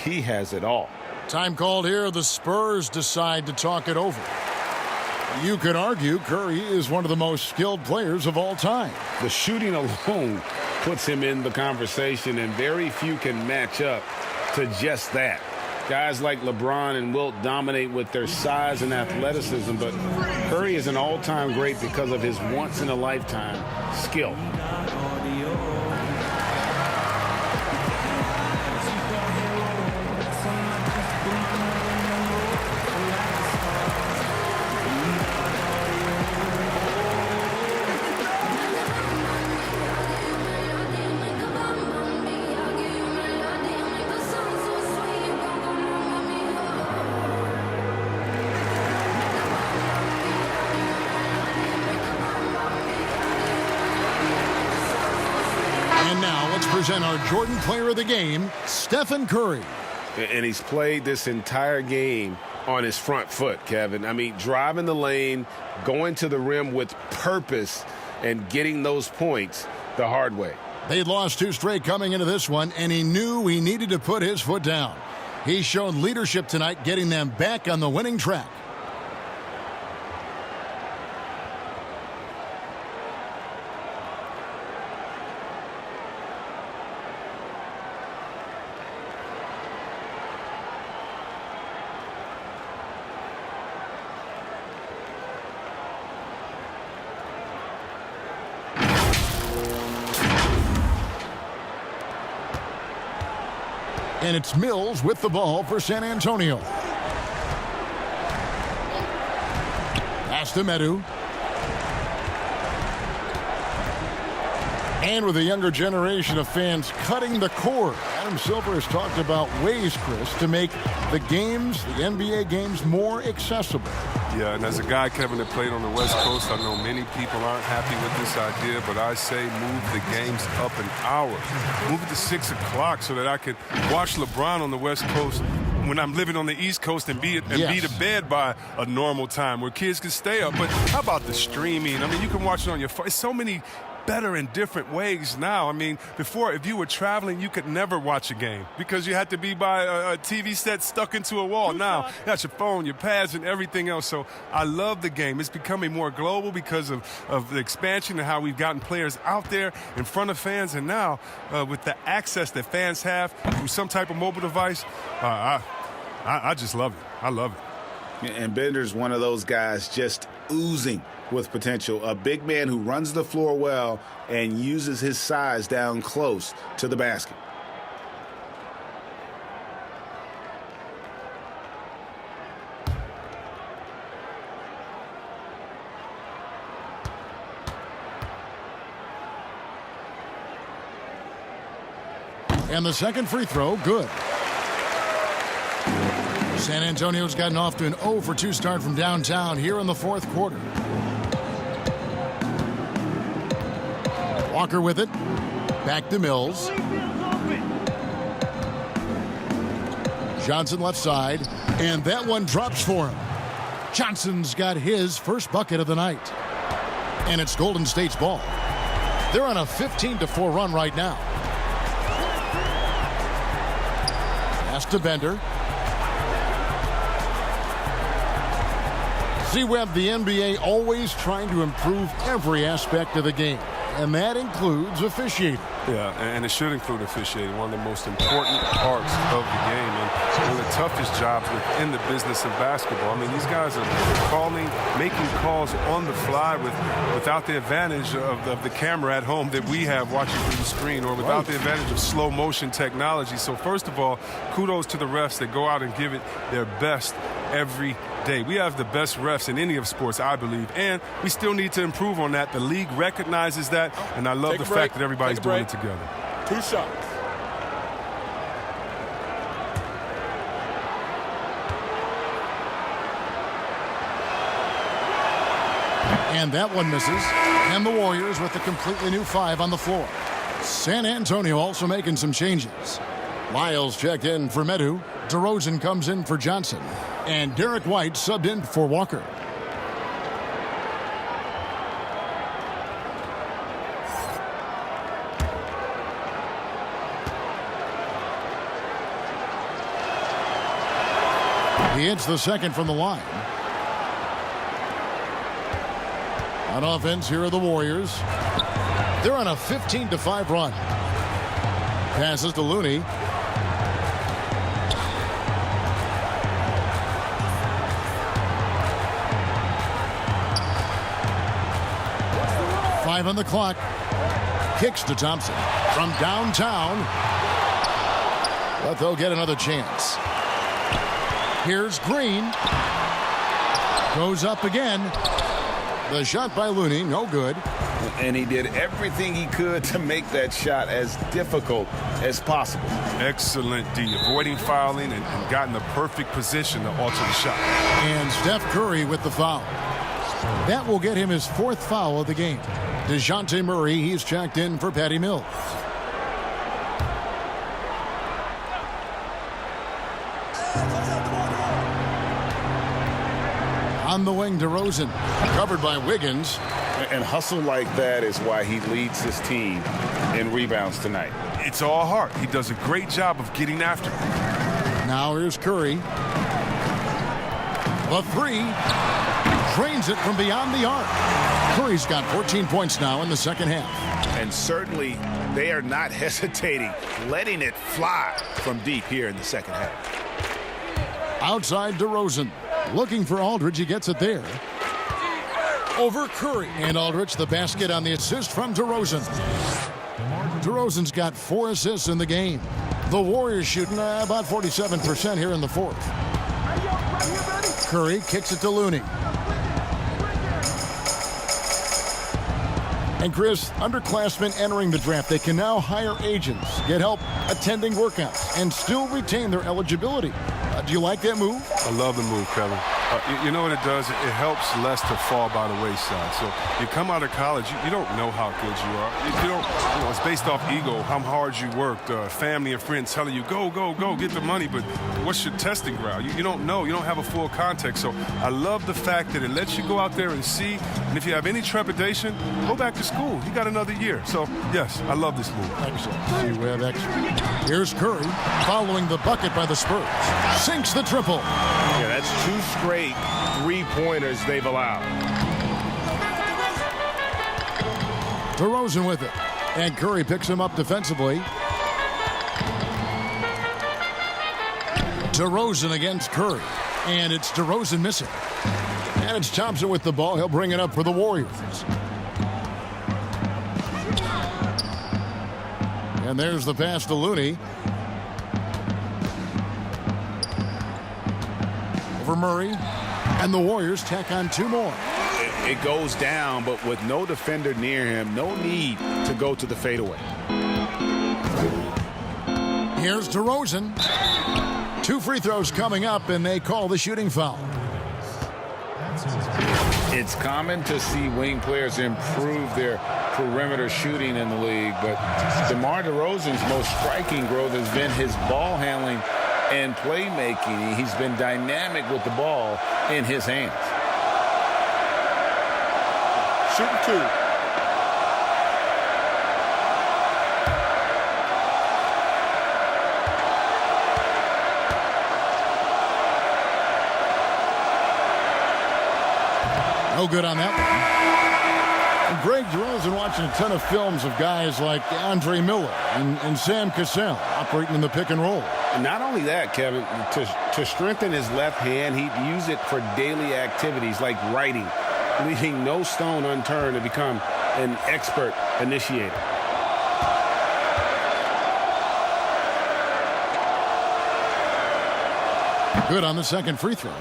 [SPEAKER 5] he has it all.
[SPEAKER 2] Time called here. The Spurs decide to talk it over. You could argue Curry is one of the most skilled players of all time.
[SPEAKER 5] The shooting alone puts him in the conversation, and very few can match up to just that. Guys like LeBron and Wilt dominate with their size and athleticism, but Curry is an all-time great because of his once-in-a-lifetime skill.
[SPEAKER 2] Present our Jordan Player of the Game, Stephen Curry.
[SPEAKER 5] And he's played this entire game on his front foot, Kevin. I mean, driving the lane, going to the rim with purpose, and getting those points the hard way.
[SPEAKER 2] They'd lost 2 straight coming into this one, and he knew he needed to put his foot down. He's shown leadership tonight, getting them back on the winning track. And it's Mills with the ball for San Antonio. Pass to Medu. And with a younger generation of fans cutting the cord, Adam Silver has talked about ways, Chris, to make the games, the NBA games, more accessible.
[SPEAKER 6] Yeah, and as a guy, Kevin, that played on the West Coast, I know many people aren't happy with this idea, but I say move the games up an hour. Move it to 6 o'clock so that I could watch LeBron on the West Coast when I'm living on the East Coast and be to bed by a normal time where kids can stay up. But how about the streaming? I mean, you can watch it on your phone. It's so many better in different ways now. I mean, before, if you were traveling, you could never watch a game because you had to be by a TV set stuck into a wall. Now, you got your phone, your pads, and everything else. So I love the game. It's becoming more global because of the expansion and how we've gotten players out there in front of fans. And now, with the access that fans have through some type of mobile device, I just love it. I love it.
[SPEAKER 9] And Bender's one of those guys just oozing with potential. A big man who runs the floor well and uses his size down close to the basket.
[SPEAKER 2] And the second free throw, good. San Antonio's gotten off to an 0 for 2 start from downtown here in the 4th quarter. Walker with it. Back to Mills. Johnson left side. And that one drops for him. Johnson's got his first bucket of the night. And it's Golden State's ball. They're on a 15-4 run right now. Pass to Bender. C-Web, the NBA always trying to improve every aspect of the game, and that includes officiating.
[SPEAKER 6] Yeah, and it should include officiating, one of the most important parts of the game and one of the toughest jobs within the business of basketball. I mean, these guys are making calls on the fly without the advantage of the camera at home that we have watching through the screen, or without the advantage of slow motion technology. So first of all, kudos to the refs that go out and give it their best every day. We have the best refs in any of sports, I believe, and we still need to improve on that. The league recognizes that, and I love the fact that everybody's doing it together.
[SPEAKER 8] 2 shots.
[SPEAKER 2] And that one misses. And the Warriors with a completely new 5 on the floor. San Antonio also making some changes. Lyles checked in for Medu. DeRozan comes in for Johnson. And Derek White subbed in for Walker. He hits the second from the line. On offense, here are the Warriors. They're on a 15-5 run. Passes to Looney. Five on the clock. Kicks to Thompson from downtown. But they'll get another chance. Here's Green. Goes up again. The shot by Looney, no good.
[SPEAKER 9] And he did everything he could to make that shot as difficult as possible.
[SPEAKER 6] Excellent D, avoiding fouling and got in the perfect position to alter the shot.
[SPEAKER 2] And Steph Curry with the foul. That will get him his 4th foul of the game. DeJounte Murray, he's checked in for Patty Mills. On the wing, DeRozan. Covered by Wiggins.
[SPEAKER 5] And hustle like that is why he leads his team in rebounds tonight.
[SPEAKER 6] It's all heart. He does a great job of getting after it.
[SPEAKER 2] Now here's Curry. The three. Drains it from beyond the arc. Curry's got 14 points now in the second half.
[SPEAKER 5] And certainly they are not hesitating, letting it fly from deep here in the second half.
[SPEAKER 2] Outside DeRozan. Looking for Aldridge. He gets it there. Over Curry. And Aldridge, the basket on the assist from DeRozan. DeRozan's got 4 assists in the game. The Warriors shooting about 47% here in the fourth. Curry kicks it to Looney. And Chris, underclassmen entering the draft, they can now hire agents, get help attending workouts, and still retain their eligibility. Do you like that move?
[SPEAKER 6] I love the move, Kevin. You know what it does? It helps less to fall by the wayside. So you come out of college, you don't know how good you are. You don't, it's based off ego, how hard you worked, family and friends telling you, go, go, go, get the money. But what's your testing ground? You don't know. You don't have a full context. So I love the fact that it lets you go out there and see. And if you have any trepidation, go back to school. You got another year. So, yes, I love this move.
[SPEAKER 2] Excellent. See, we have extra. Here's Curry following the bucket by the Spurs. Sinks the triple.
[SPEAKER 5] Yeah, that's 2 straight three-pointers they've allowed.
[SPEAKER 2] DeRozan with it. And Curry picks him up defensively. DeRozan against Curry. And it's DeRozan missing. And it's Thompson with the ball. He'll bring it up for the Warriors. And there's the pass to Looney. Over Murray. And the Warriors tack on 2 more.
[SPEAKER 5] It goes down, but with no defender near him, no need to go to the fadeaway.
[SPEAKER 2] Here's DeRozan. 2 free throws coming up, and they call the shooting foul.
[SPEAKER 5] It's common to see wing players improve their perimeter shooting in the league, but DeMar DeRozan's most striking growth has been his ball handling and playmaking. He's been dynamic with the ball in his hands.
[SPEAKER 8] Shooting 2.
[SPEAKER 2] No good on that one. And Greg DeRozan watching a ton of films of guys like Andre Miller and Sam Cassell operating in the pick and roll.
[SPEAKER 5] And not only that, Kevin, to strengthen his left hand, he'd use it for daily activities like writing, leaving no stone unturned to become an expert initiator.
[SPEAKER 2] Good on the second free throw.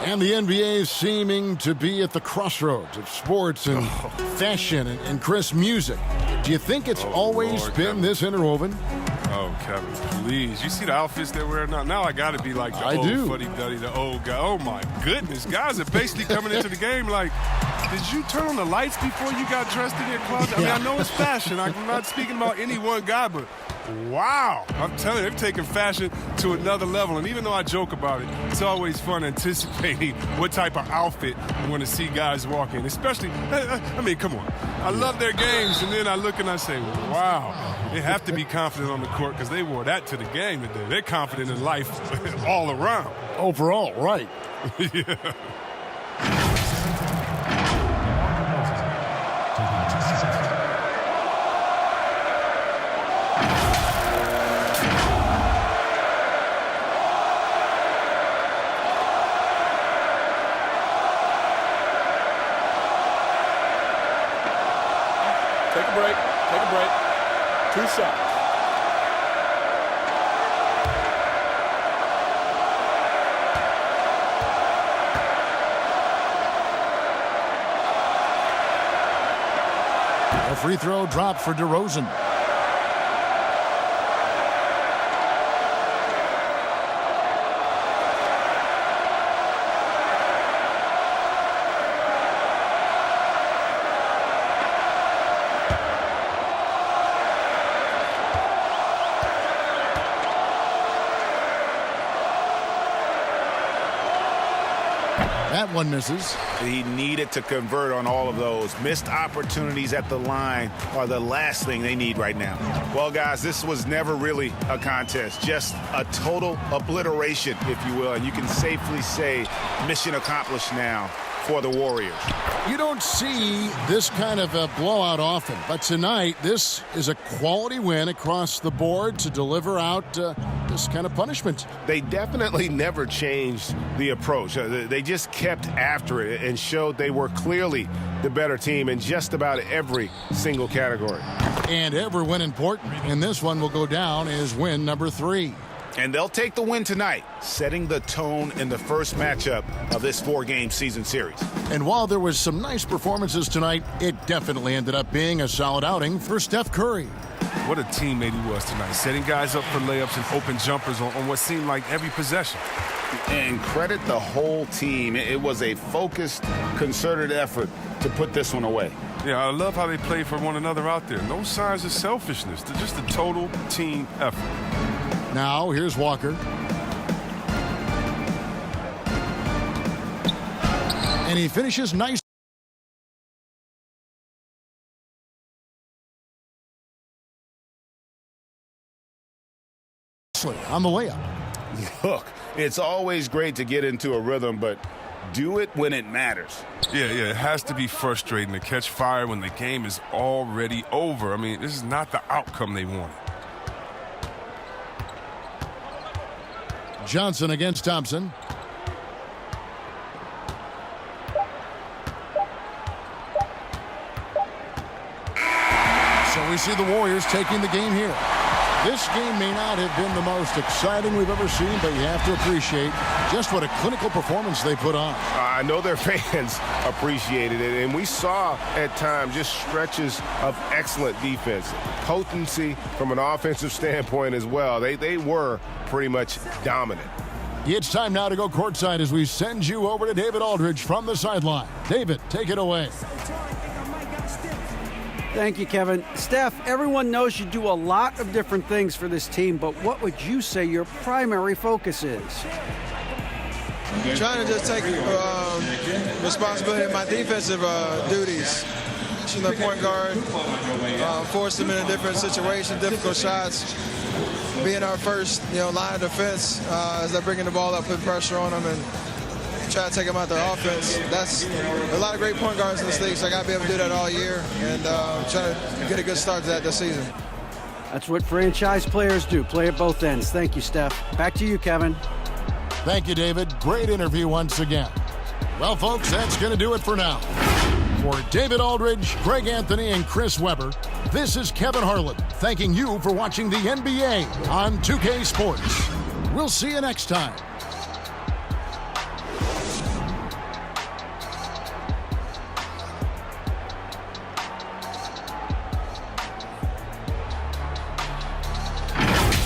[SPEAKER 2] And the NBA is seeming to be at the crossroads of sports and fashion and Chris, music. Do you think it's always
[SPEAKER 6] Lord,
[SPEAKER 2] been
[SPEAKER 6] Kevin.
[SPEAKER 2] this interwoven?
[SPEAKER 6] Oh, Kevin, please. You see the outfits they're wearing now? Now I got to be like the old fuddy-duddy, the old guy. Oh, my goodness. Guys are basically coming into the game like, did you turn on the lights before you got dressed in your closet? I mean, I know it's fashion. I'm not speaking about any one guy, but wow. I'm telling you, they've taken fashion to another level. And even though I joke about it, it's always fun anticipating what type of outfit I'm going to see guys walk in. Especially, I mean, come on. I love their games, and then I look and I say, wow. They have to be confident on the court because they wore that to the game today. They're confident in life all around.
[SPEAKER 2] Overall, right.
[SPEAKER 6] Yeah.
[SPEAKER 8] Take a break. Take a break. 2 shots.
[SPEAKER 2] A free throw drop for DeRozan. That That one misses.
[SPEAKER 9] He needed to convert on all of those. Missed opportunities at the line are the last thing they need right now. Well, guys, this was never really a contest, just a total obliteration, if you will. And you can safely say mission accomplished now for the Warriors.
[SPEAKER 2] You don't see this kind of a blowout often, but tonight this is a quality win across the board to deliver out this kind of punishment.
[SPEAKER 5] They definitely never changed the approach. They just kept after it and showed they were clearly the better team in just about every single category.
[SPEAKER 2] And every win important, and this one will go down as win number 3.
[SPEAKER 9] And they'll take the win tonight, setting the tone in the first matchup of this 4-game season series.
[SPEAKER 2] And while there was some nice performances tonight, it definitely ended up being a solid outing for Steph Curry.
[SPEAKER 6] What a teammate he was tonight, setting guys up for layups and open jumpers on what seemed like every possession.
[SPEAKER 9] And credit the whole team. It was a focused, concerted effort to put this one away.
[SPEAKER 6] Yeah, I love how they play for one another out there. No signs of selfishness. They're just a total team effort.
[SPEAKER 2] Now, here's Walker. And he finishes nice. On the layup.
[SPEAKER 9] Look, it's always great to get into a rhythm, but do it when it matters.
[SPEAKER 6] Yeah, it has to be frustrating to catch fire when the game is already over. I mean, this is not the outcome they wanted.
[SPEAKER 2] Johnson against Thompson. So we see the Warriors taking the game here. This game may not have been the most exciting we've ever seen, but you have to appreciate just what a clinical performance they put on.
[SPEAKER 5] I know their fans appreciated it, and we saw at times just stretches of excellent defense. Potency from an offensive standpoint as well. They were pretty much dominant.
[SPEAKER 2] It's time now to go courtside as we send you over to David Aldridge from the sideline. David, take it away.
[SPEAKER 4] Thank you, Kevin. Steph, everyone knows you do a lot of different things for this team, but what would you say your primary focus is?
[SPEAKER 10] Trying to just take responsibility of my defensive duties. The point guard, force them in a different situation, difficult shots. Being our first, line of defense as they're bringing the ball up, putting pressure on them, and try to take them out their offense. That's a lot of great point guards in this league, so I got to be able to do that all year and try to get a good start to that this season.
[SPEAKER 4] That's what franchise players do, play at both ends. Thank you, Steph. Back to you, Kevin.
[SPEAKER 2] Thank you, David. Great interview once again. Well, folks, that's going to do it for now. For David Aldridge, Greg Anthony, and Chris Webber, this is Kevin Harlan thanking you for watching the NBA on 2K Sports. We'll see you next time.